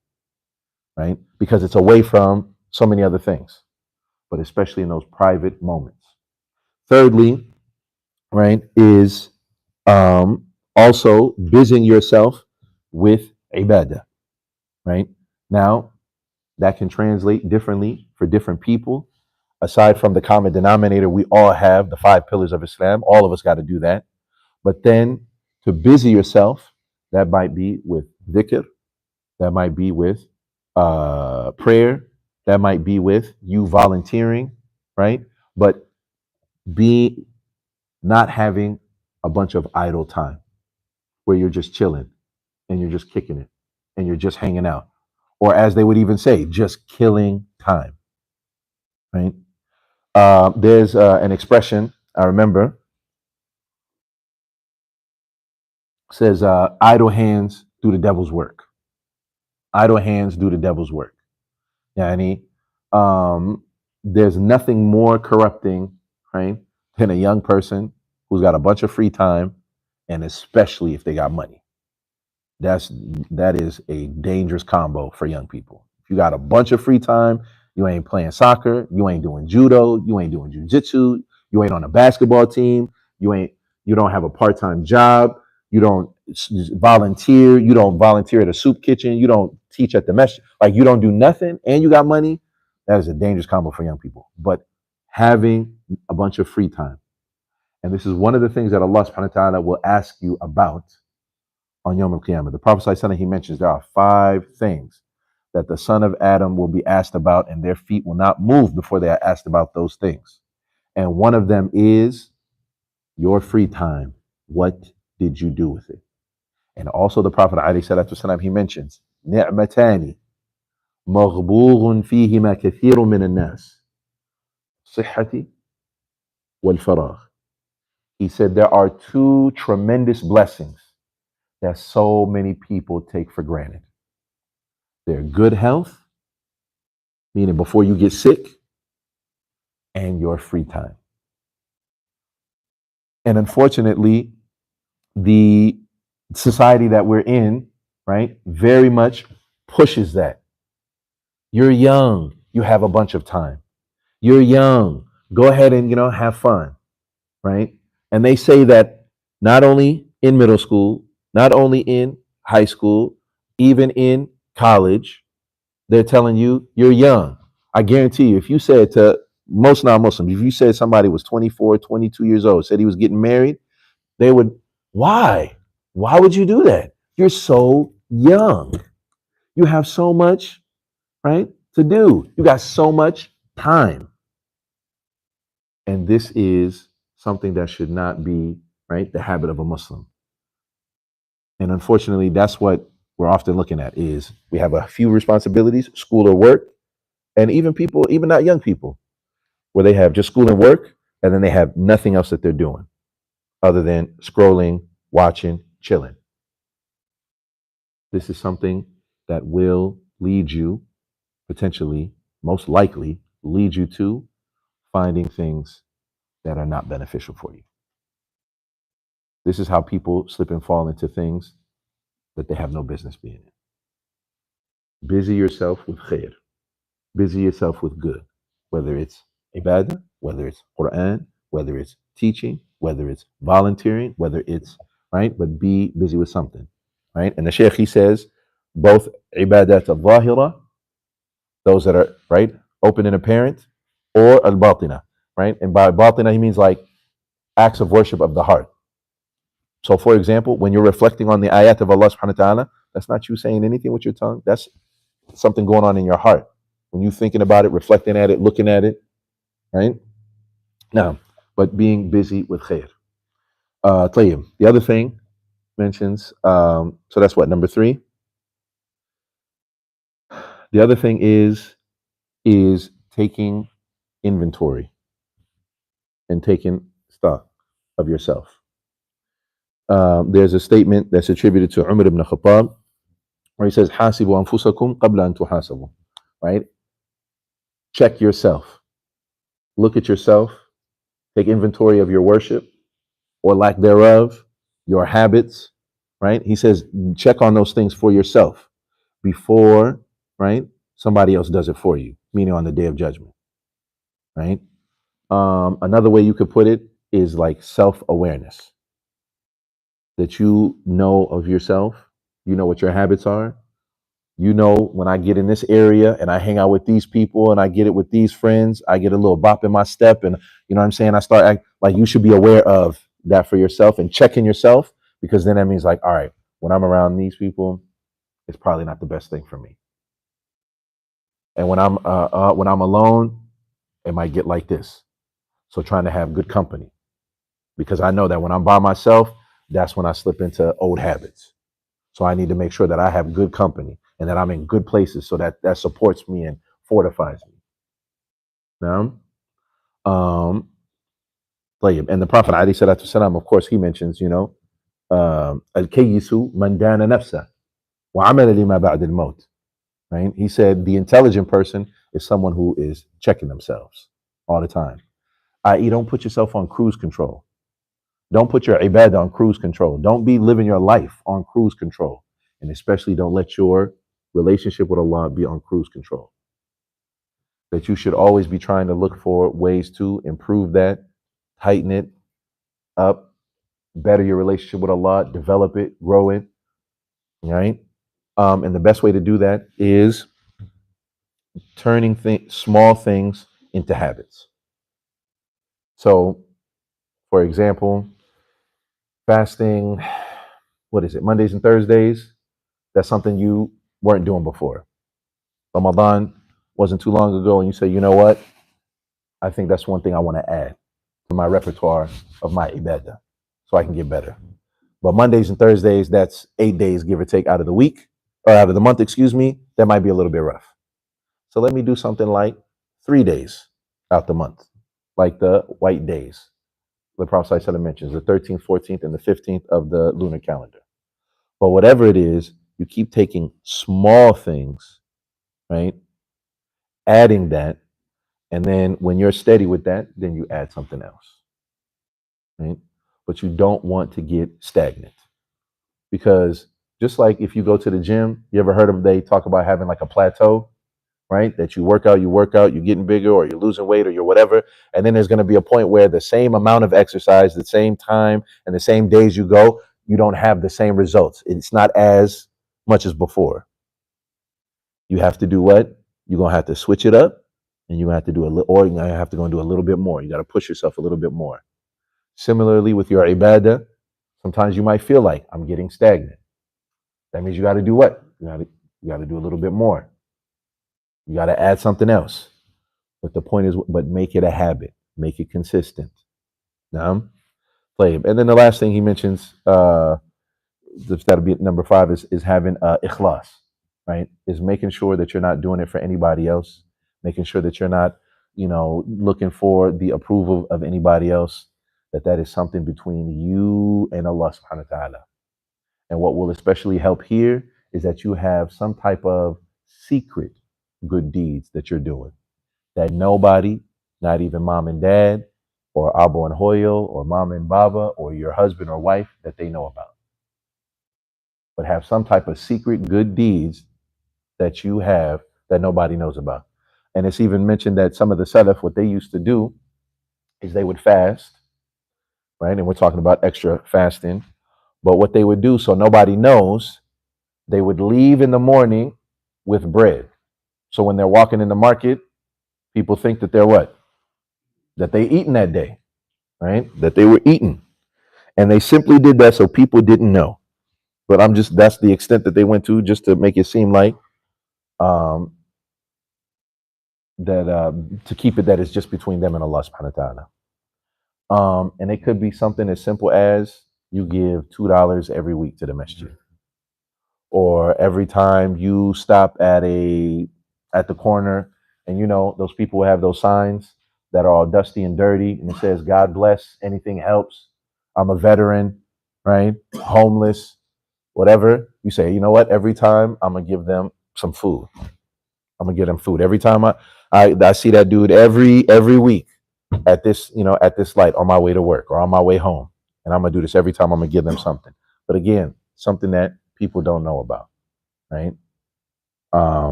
right? Because it's away from so many other things, but especially in those private moments. Thirdly, right, is also busying yourself with ibadah, right? Now, that can translate differently for different people. Aside from the common denominator, we all have the 5 pillars of Islam. All of us got to do that. But then to busy yourself, that might be with dhikr, that might be with prayer, that might be with you volunteering, right? But be not having a bunch of idle time where you're just chilling and you're just kicking it and you're just hanging out. Or as they would even say, just killing time, right? There's an expression I remember, says, idle hands do the devil's work. Idle hands do the devil's work. Yani, there's nothing more corrupting, right, than a young person who's got a bunch of free time, and especially if they got money. That is a dangerous combo for young people. If you got a bunch of free time, you ain't playing soccer, you ain't doing judo, you ain't doing jujitsu, you ain't on a basketball team, you don't have a part-time job, you don't volunteer, you don't volunteer at a soup kitchen, you don't teach at the mesh, like you don't do nothing and you got money. That is a dangerous combo for young people. But having a bunch of free time. And this is one of the things that Allah subhanahu wa ta'ala will ask you about on Yawm al-Qiyamah. The Prophet sallallahu alaihi wasallam, he mentions there are 5 things that the son of Adam will be asked about, and their feet will not move before they are asked about those things. And one of them is your free time. What did you do with it? And also the Prophet alayhi salatu wasalam, he mentions ni'matani maghbugun fihima kathirun min an-nas sihhati wal faragh. He said there are 2 tremendous blessings that so many people take for granted. Their good health, meaning before you get sick, and your free time. And unfortunately, the society that we're in, right, very much pushes that. You're young, you have a bunch of time. You're young, go ahead and, have fun, right? And they say that not only in middle school, not only in high school, even in college, they're telling you you're young. I guarantee you, if you said to most non-Muslims, if you said somebody was 24, 22 years old, said he was getting married, they would, why? Why would you do that? You're so young. You have so much, right, to do. You got so much time. And this is something that should not be, right, the habit of a Muslim. And unfortunately, that's what we're often looking at is we have a few responsibilities, school or work, and even people, even not young people, where they have just school and work, and then they have nothing else that they're doing other than scrolling, watching, chilling. This is something that will lead you, potentially, most likely, lead you to finding things that are not beneficial for you. This is how people slip and fall into things that they have no business being in. Busy yourself with khair. Busy yourself with good, whether it's ibadah, whether it's Quran, whether it's teaching, whether it's volunteering, whether it's, right, but be busy with something, right? And the Shaykh, he says, both ibadat al-zahira, those that are, right, open and apparent, or al-batina, right? And by batina, he means like acts of worship of the heart. So, for example, when you're reflecting on the ayat of Allah subhanahu wa ta'ala, that's not you saying anything with your tongue. That's something going on in your heart. When you're thinking about it, reflecting at it, looking at it, right? Now, but being busy with khair. Qayyim. The other thing mentions, so that's what, number 3? The other thing is taking inventory and taking stock of yourself. There's a statement that's attributed to Umar ibn Khattab where he says, "Hasibu anfusakum qabla an tuhasabu." Right? Check yourself. Look at yourself. Take inventory of your worship or lack thereof, your habits. Right? He says, check on those things for yourself before, right, somebody else does it for you, meaning on the day of judgment. Right? Another way you could put it is like self-awareness. That you know of yourself, you know what your habits are. You know, when I get in this area and I hang out with these people and I get it with these friends, I get a little bop in my step, and you know what I'm saying? I start act like you should be aware of that for yourself and checking yourself, because then that means like, all right, when I'm around these people, it's probably not the best thing for me. And when I'm alone, it might get like this. So trying to have good company, because I know that when I'm by myself, that's when I slip into old habits. So I need to make sure that I have good company and that I'm in good places so that supports me and fortifies me. Now, and the Prophet alayhi salatu wasalam, of course, he mentions, al-kayyisu man dana nafsa wa amala lima ba'd al-maut. Right? He said the intelligent person is someone who is checking themselves all the time. I.e., don't put yourself on cruise control. Don't put your ibadah on cruise control. Don't be living your life on cruise control. And especially don't let your relationship with Allah be on cruise control. That you should always be trying to look for ways to improve that, tighten it up, better your relationship with Allah, develop it, grow it. Right? And the best way to do that is turning small things into habits. So, for example, fasting, what is it, Mondays and Thursdays? That's something you weren't doing before. Ramadan wasn't too long ago, and you say, you know what? I think that's one thing I want to add to my repertoire of my ibadah so I can get better. But Mondays and Thursdays, that's 8 days, give or take, out of the week, or out of the month, excuse me. That might be a little bit rough. So let me do something like 3 days out the month, like the white days. The Prophet ﷺ mentions the 13th, 14th, and the 15th of the lunar calendar. But whatever it is, you keep taking small things, right? Adding that. And then when you're steady with that, then you add something else, right? But you don't want to get stagnant because just like if you go to the gym, you ever heard them, they talk about having like a plateau, right? That you work out, you're getting bigger or you're losing weight or you're whatever. And then there's going to be a point where the same amount of exercise, the same time and the same days you go, you don't have the same results. It's not as much as before. You have to do what? You're going to have to switch it up and you're going to have to do a little, or you're going to have to go and do a little bit more. You got to push yourself a little bit more. Similarly with your ibadah, sometimes you might feel like I'm getting stagnant. That means you got to do what? You got to do a little bit more. You got to add something else. But the point is, but make it a habit, make it consistent. Now, play. And then the last thing he mentions, that'll be number 5, is having ikhlas, right? Is making sure that you're not doing it for anybody else, making sure that you're not, looking for the approval of anybody else, that is something between you and Allah subhanahu wa ta'ala. And what will especially help here is that you have some type of secret good deeds that you're doing that nobody, not even mom and dad, or Abo and Hoyo, or mom and Baba, or your husband or wife, that they know about. But have some type of secret good deeds that you have that nobody knows about. And it's even mentioned that some of the Salaf, what they used to do is they would fast, right? And we're talking about extra fasting. But what they would do, so nobody knows, they would leave in the morning with bread. So when they're walking in the market, people think that they're what? That they eaten that day, right? That they were eating. And they simply did that so people didn't know. But that's the extent that they went to, just to make it seem like to keep it that it's just between them and Allah subhanahu wa ta'ala. And it could be something as simple as you give $2 every week to the masjid. Or every time you stop at the corner, and those people will have those signs that are all dusty and dirty, and it says, God bless, anything helps. I'm a veteran, right? Homeless, whatever. You say, you know what? Every time I'm gonna give them some food. I'm gonna give them food. Every time I see that dude every week at this light on my way to work or on my way home. And I'm gonna do this every time. I'm gonna give them something. But again, something that people don't know about, right?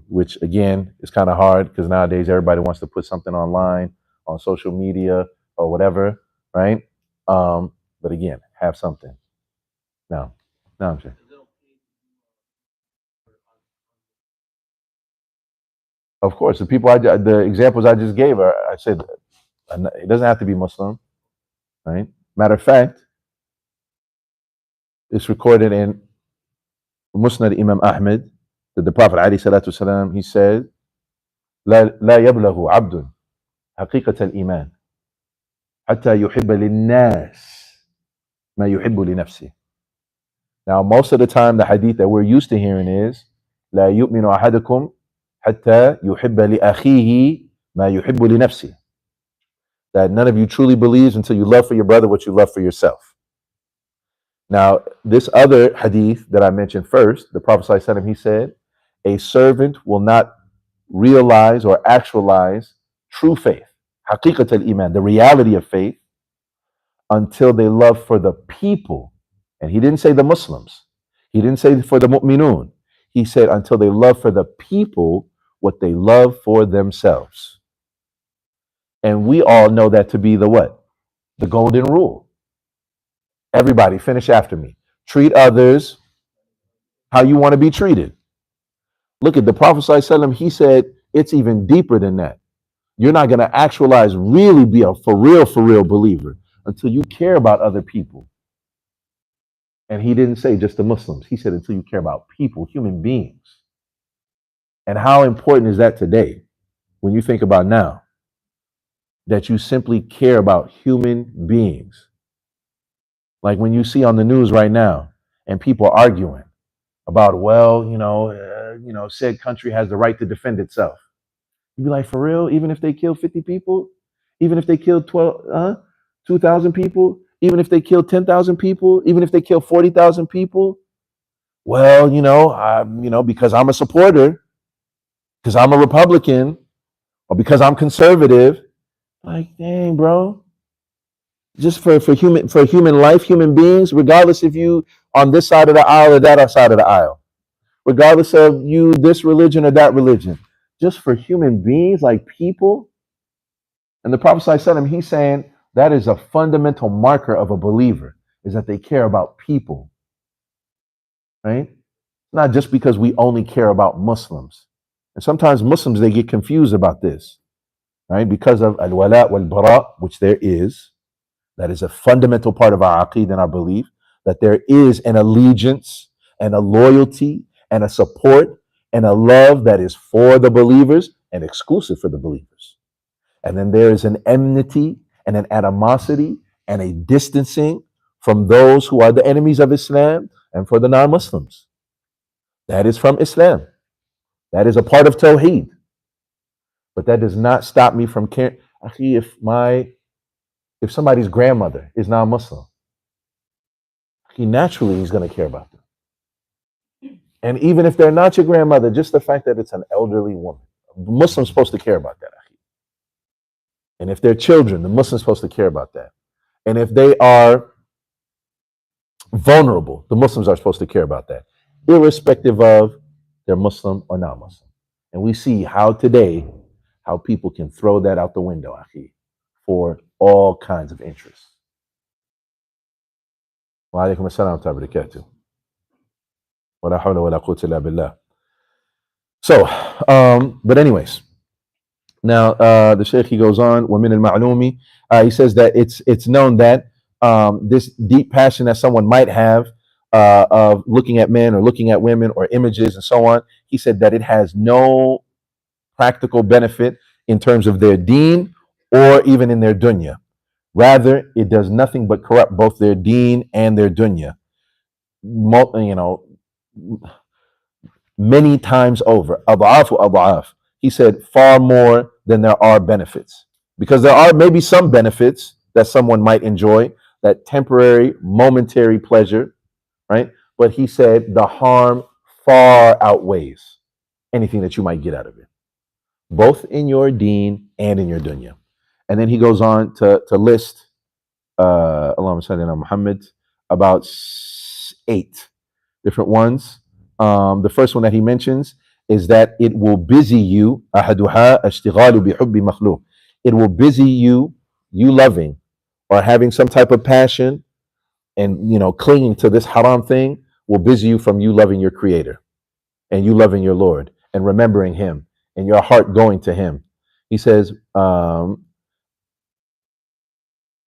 Which again is kind of hard because nowadays everybody wants to put something online on social media or whatever, right? But again, have something. No, I'm saying. Of course, the examples I just gave I said it doesn't have to be Muslim, right? Matter of fact, it's recorded in Musnad Imam Ahmed that the Prophet ﷺ, he said, لا يبلغ عبد حقيقة الإيمان حتى يحب للناس ما يحب لنفسه. Now, most of the time, the hadith that we're used to hearing is لا يؤمن أحدكم حتى يحب لأخيه ما يحب لنفسه. That none of you truly believes until you love for your brother what you love for yourself. Now, this other hadith that I mentioned first, the Prophet ﷺ, he said, a servant will not realize or actualize true faith, haqiqat al-iman, the reality of faith, until they love for the people. And he didn't say the Muslims. He didn't say for the mu'minun. He said until they love for the people what they love for themselves. And we all know that to be the what? The golden rule. Everybody, finish after me. Treat others how you want to be treated. Look at the Prophet ﷺ, he said it's even deeper than that. You're not going to actualize, really be a for real believer until you care about other people. And he didn't say just the Muslims. He said until you care about people, human beings. And how important is that today when you think about now that you simply care about human beings? Like when you see on the news right now and people arguing about, well, said country has the right to defend itself. You'd be like, for real? Even if they kill 50 people? Even if they kill 2,000 people? Even if they kill 10,000 people? Even if they kill 40,000 people? Well, because I'm a supporter, because I'm a Republican, or because I'm conservative. Like, dang, bro. Just for human life, human beings, regardless if you on this side of the aisle or that side of the aisle, regardless of you this religion or that religion, just for human beings, like people. And the Prophet ﷺ, he's saying that is a fundamental marker of a believer, is that they care about people, right? Not just because we only care about Muslims. And sometimes Muslims, they get confused about this, right? Because of al-wala wal-bara, which there is. That is a fundamental part of our aqeed and our belief, that there is an allegiance and a loyalty and a support and a love that is for the believers and exclusive for the believers. And then there is an enmity and an animosity and a distancing from those who are the enemies of Islam and for the non-Muslims. That is from Islam. That is a part of Tawheed. But that does not stop me from caring. If somebody's grandmother is non-Muslim, naturally he's going to care about them. And even if they're not your grandmother, just the fact that it's an elderly woman, the Muslim's supposed to care about that. And if they're children, the Muslim's supposed to care about that. And if they are vulnerable, the Muslims are supposed to care about that, irrespective of they're Muslim or non-Muslim. And we see how today, how people can throw that out the window, for all kinds of interests. Wa alaikum assalam wa barakatuh. Wa la hawla wa la quwwata illa billah. So, but anyways, now the Shaykh, he goes on, وَمِنَ الْمَعْلُومِ, he says that it's known that this deep passion that someone might have of looking at men or looking at women or images and so on, he said that it has no practical benefit in terms of their deen or even in their dunya. Rather, it does nothing but corrupt both their deen and their dunya. Many times over. Ad'afu ad'af. He said far more than there are benefits. Because there are maybe some benefits that someone might enjoy, that temporary, momentary pleasure, right? But he said the harm far outweighs anything that you might get out of it, both in your deen and in your dunya. And then he goes on to list, Allahumma salli ala Muhammad, about 8 different ones. The first one that he mentions is that it will busy you. أحدها اشتغال بحب مخلوق. It will busy you loving or having some type of passion and clinging to this haram thing will busy you from you loving your creator and you loving your Lord and remembering him and your heart going to him. He says,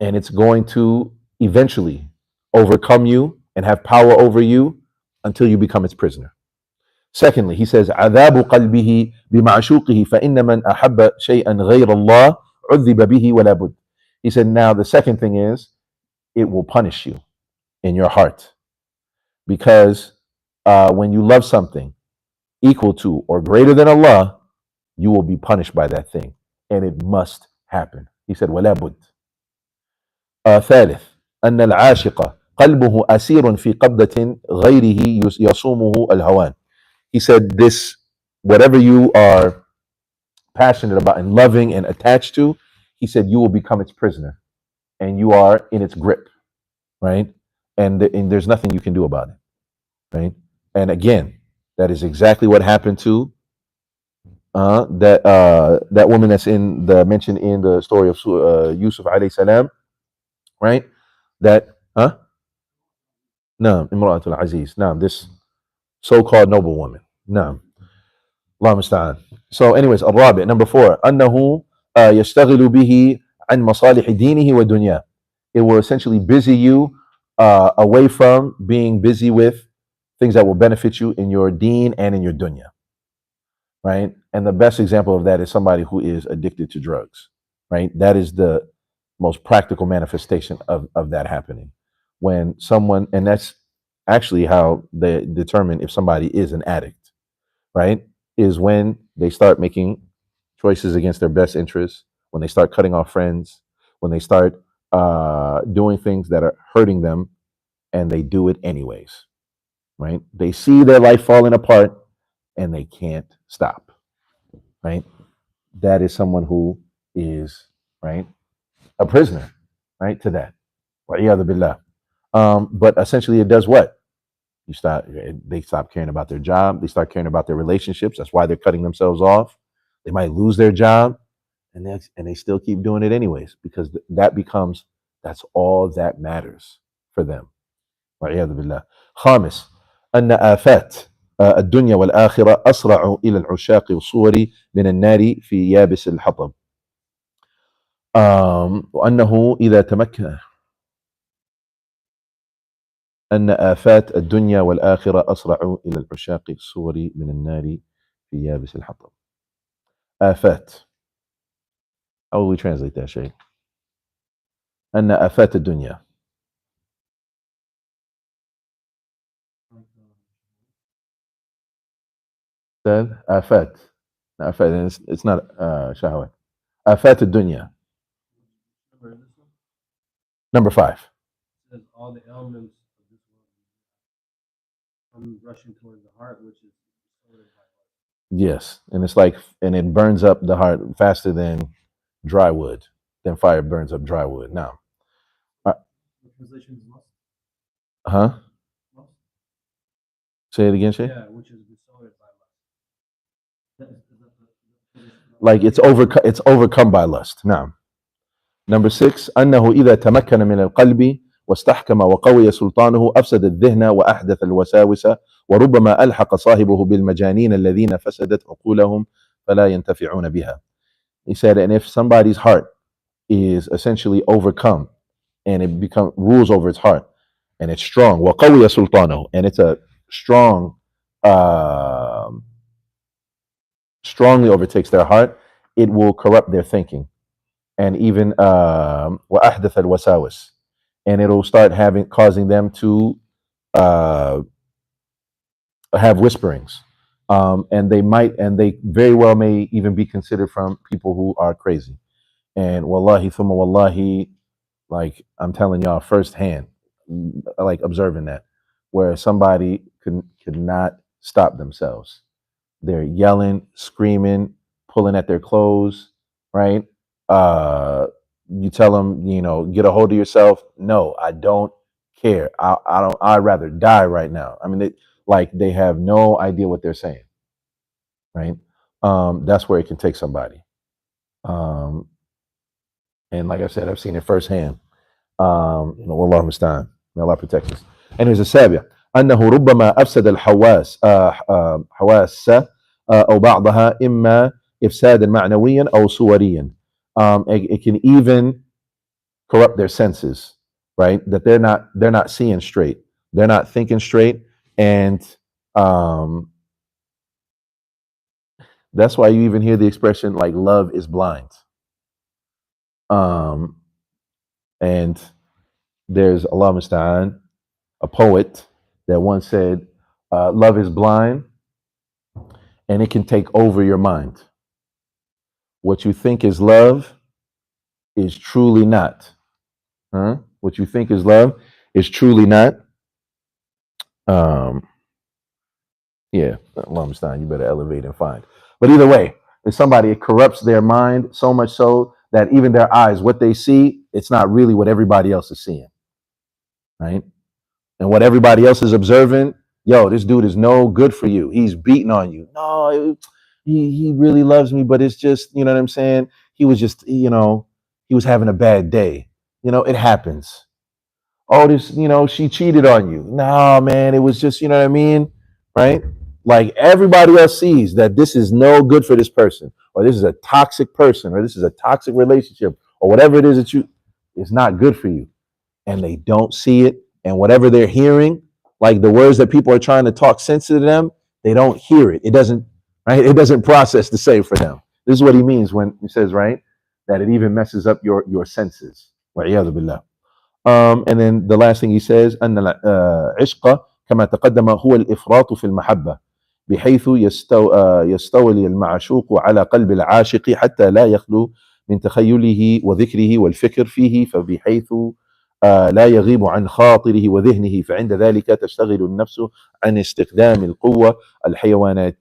and it's going to eventually overcome you and have power over you until you become its prisoner. Secondly, he says, عذاب قلبه بمعشوقه فإن من أحب شيئا غير الله عذب به ولا بد. He said, now the second thing is, it will punish you in your heart. Because when you love something equal to or greater than Allah, you will be punished by that thing. And it must happen. He said, ولا بد. ثالث أن العاشق قلبه أسير في قبضة غيره يصومه الهوان. He said this, whatever you are passionate about and loving and attached to, he said you will become its prisoner and you are in its grip, right? And there's nothing you can do about it, right? And again, that is exactly what happened to that woman that's mentioned in the story of Yusuf alayhi salam, right? That, no, Imra'atul Aziz, no, this so-called noble woman, no. Allah musta'an. So anyways, الرابع, number 4, أنه يشتغل به عن مصالح دينه ودنياه. It will essentially busy you away from being busy with things that will benefit you in your deen and in your dunya, right? And the best example of that is somebody who is addicted to drugs, right? That is the most practical manifestation of that happening. When someone, and that's actually how they determine if somebody is an addict, right? Is when they start making choices against their best interests, when they start cutting off friends, when they start doing things that are hurting them, and they do it anyways, right? They see their life falling apart and they can't stop, right? That is someone who is, right, a prisoner, right, to that. Wa'iyadhu billah. But essentially, it does what? They stop caring about their job. They start caring about their relationships. That's why they're cutting themselves off. They might lose their job, and they still keep doing it anyways because that becomes that's all that matters for them. والعياذ بالله. خامس أن آفات الدنيا والآخرة أسرع إلى العشاق والصور من النار في يابس الحطب. وأنه إذا تمكن أن آفات الدنيا والآخرة أسرع إلى العشاق الصور من النار في يابس الحطب. آفات. How will we translate that, Shaykh? أن آفات الدنيا. آفات. آفات. It's not شهوات. آفات الدنيا. Number 5. It says all the elements of this world come rushing towards the heart, which is Yes, and it's like, and it burns up the heart faster than dry wood. Than fire burns up dry wood. Now, the translation is lust. huh? Lust. Say it again, Shay. Yeah, which is besotted by lust. Like it's overcome by lust. Now, number 6. أنه إذا تمكن من القلب واستحكم وقوي سلطانه أفسد الذهن وأحدث الوساوس وربما ألحق صاحبه بالمجانين الذين فسدت عقولهم فلا ينتفعون بها. He said, and if somebody's heart is essentially overcome and it become rules over its heart and it's strong, وقوي سلطانه, and it's a strong, strongly overtakes their heart, it will corrupt their thinking. And even وأحدث الوساوس, and it'll start causing them to have whisperings, and they very well may even be considered from people who are crazy. And wallahi thumma wallahi, like I'm telling y'all firsthand, like observing that, where somebody could not stop themselves. They're yelling, screaming, pulling at their clothes, right? You tell them, get a hold of yourself. No, I don't care. I don't. I'd rather die right now. I mean, they have no idea what they're saying, right? That's where it can take somebody. And like I said, I've seen it firsthand. والله المستعان. May Allah protect us. Anyways, السابع أنه ربما أفسد الحواس حواس أو بعضها إما إفسادا معنويا أو صوريا. It can even corrupt their senses, right? That they're not seeing straight, they're not thinking straight, and that's why you even hear the expression like love is blind. And there's Allah Musta'an, a poet that once said, love is blind and it can take over your mind. What you think is love is truly not. What you think is love is truly not. Yeah, Allah Musta'an, you better elevate and find. But either way, if somebody, it corrupts their mind so much so that even their eyes, what they see, it's not really what everybody else is seeing, right? And what everybody else is observing, yo, this dude is no good for you. He's beating on you. No, he really loves me, but it's just, you know what I'm saying? He was just, he was having a bad day. It happens. Oh, this, she cheated on you. No, man, it was just, you know what I mean? Right? Like everybody else sees that this is no good for this person, or this is a toxic person, or this is a toxic relationship, or whatever it is that it's not good for you. And they don't see it. And whatever they're hearing, like the words that people are trying to talk sense to them, they don't hear it. It doesn't, right? It doesn't process the same for them. This is what he means when he says, right, that it even messes up your senses. وَعِيَاذُ بِاللَّهِ. And then the last thing he says أن العشق كما تقدم هو الإفراط في المحبة بحيث يستولي المعشوق على قلب العاشق حتى لا يخلو من تخيله وذكره والفكر فيه فبحيث لا يغيب عن خاطره وذهنه فعند ذلك تشتغل النفس عن استخدام القوة الحيوانية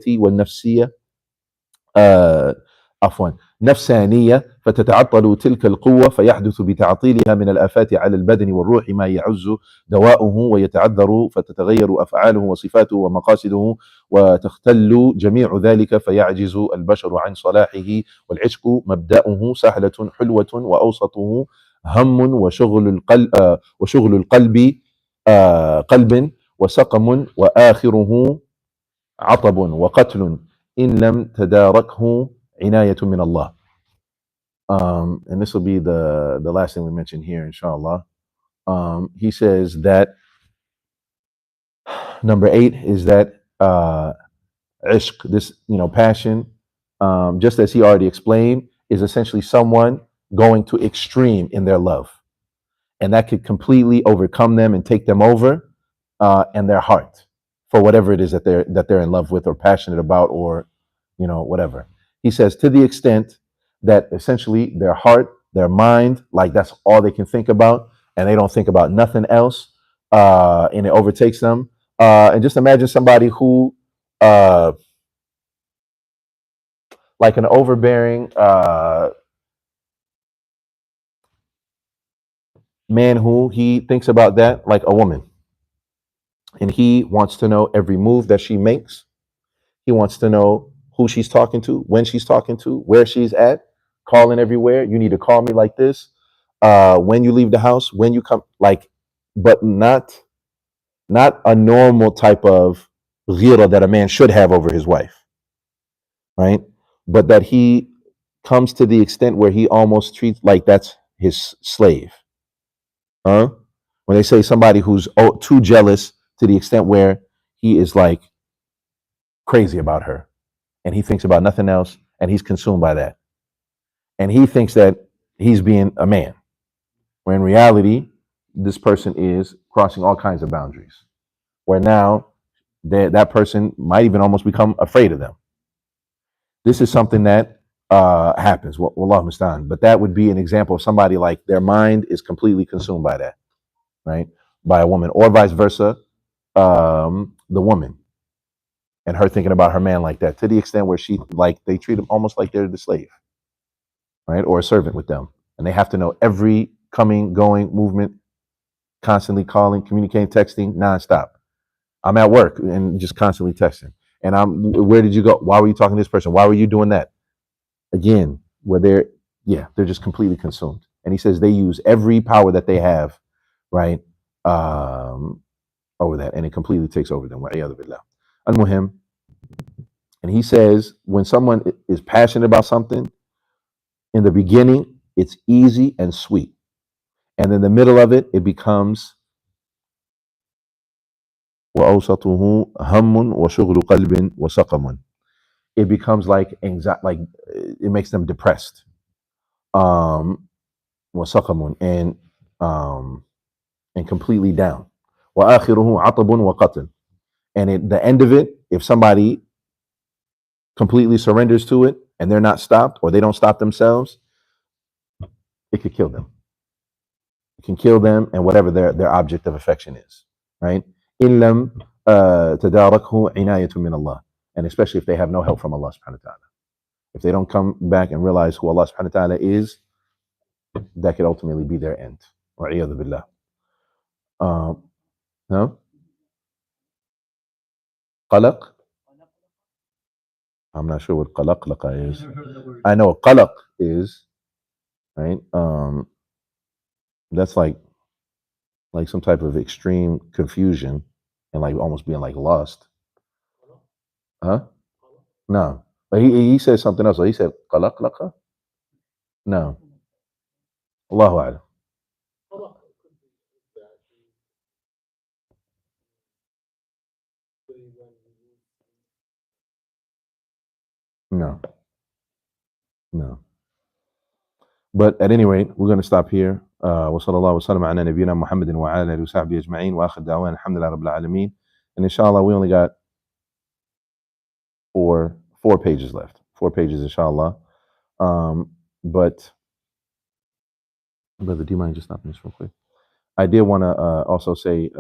والنفسية عفوا نفسانية فتتعطل تلك القوة فيحدث بتعطيلها من الآفات على البدن والروح ما يعز دواؤه ويتعذر فتتغير أفعاله وصفاته ومقاصده وتختل جميع ذلك فيعجز البشر عن صلاحه والعشق مبدأه سهلة حلوة وأوسطه هم وشغل القلب قلب وسقم وآخره عطب وقتل إن لم تداركه عناية من الله. And this will be the last thing we mention here, inshallah. He says that number 8 is that ishq, this passion, just as he already explained, is essentially someone going to extreme in their love, and that could completely overcome them and take them over, and their heart for whatever it is that they're in love with or passionate about, or whatever. He says to the extent that essentially their heart, their mind, like that's all they can think about, and they don't think about nothing else, and it overtakes them. And just imagine somebody who, like an overbearing man who he thinks about that like a woman, and he wants to know every move that she makes. He wants to know who she's talking to, when she's talking to, where she's at, calling everywhere. You need to call me like this. When you leave the house, when you come, like, but not a normal type of ghira that a man should have over his wife, right? But that he comes to the extent where he almost treats like that's his slave. Huh? When they say somebody who's too jealous to the extent where he is like crazy about her, and he thinks about nothing else, and he's consumed by that, and he thinks that he's being a man, when in reality this person is crossing all kinds of boundaries, where now that person might even almost become afraid of them. This is something that happens. Wallahu musta'an. But that would be an example of somebody like their mind is completely consumed by that, right? By a woman, or vice versa, the woman and her thinking about her man like that, to the extent where they treat him almost like they're the slave, right? Or a servant with them. And they have to know every coming, going, movement, constantly calling, communicating, texting, nonstop. I'm at work and just constantly texting. And where did you go? Why were you talking to this person? Why were you doing that? Again, where they're just completely consumed. And he says they use every power that they have, right, over that, and it completely takes over them. Al-Muhim. And he says when someone is passionate about something, in the beginning, it's easy and sweet. And in the middle of it, it becomes وَأَوْسَطُهُ هَمٌّ وَشُغْلُ قَلْبٍ وَسَقَمٌ. It becomes like anxiety, like it makes them depressed. وَسَقَمٌ, and completely down. وَآخِرُهُ عَطَبٌ وَقَتْلٌ. And the end of it, if somebody completely surrenders to it and they're not stopped, or they don't stop themselves, it could kill them. It can kill them and whatever their object of affection is, right? إِن لَمْ تَدَارَكْهُ عِنَايَةٌ مِّنَ اللَّهِ. And especially if they have no help from Allah subhanahu wa ta'ala. If they don't come back and realize who Allah subhanahu wa ta'ala is, that could ultimately be their end. وَعِيَاذُ بِاللَّهِ. No? قلق? I'm not sure what qalaq is. I know what qalaq is, right? That's like some type of extreme confusion and like almost being like lost. Huh? No. He said something else. He said qalaqlaqa. No, Allahu a'lam. No, no. But at any rate, we're going to stop here. وصلى الله وسلم على نبينا محمد وعلى آله وصحبه أجمعين وآخر دعوانا الحمد لله رب العالمين. And inshallah, we only got four pages left. 4 pages, inshallah. But brother, do you mind just stopping this real quick? I did want to also say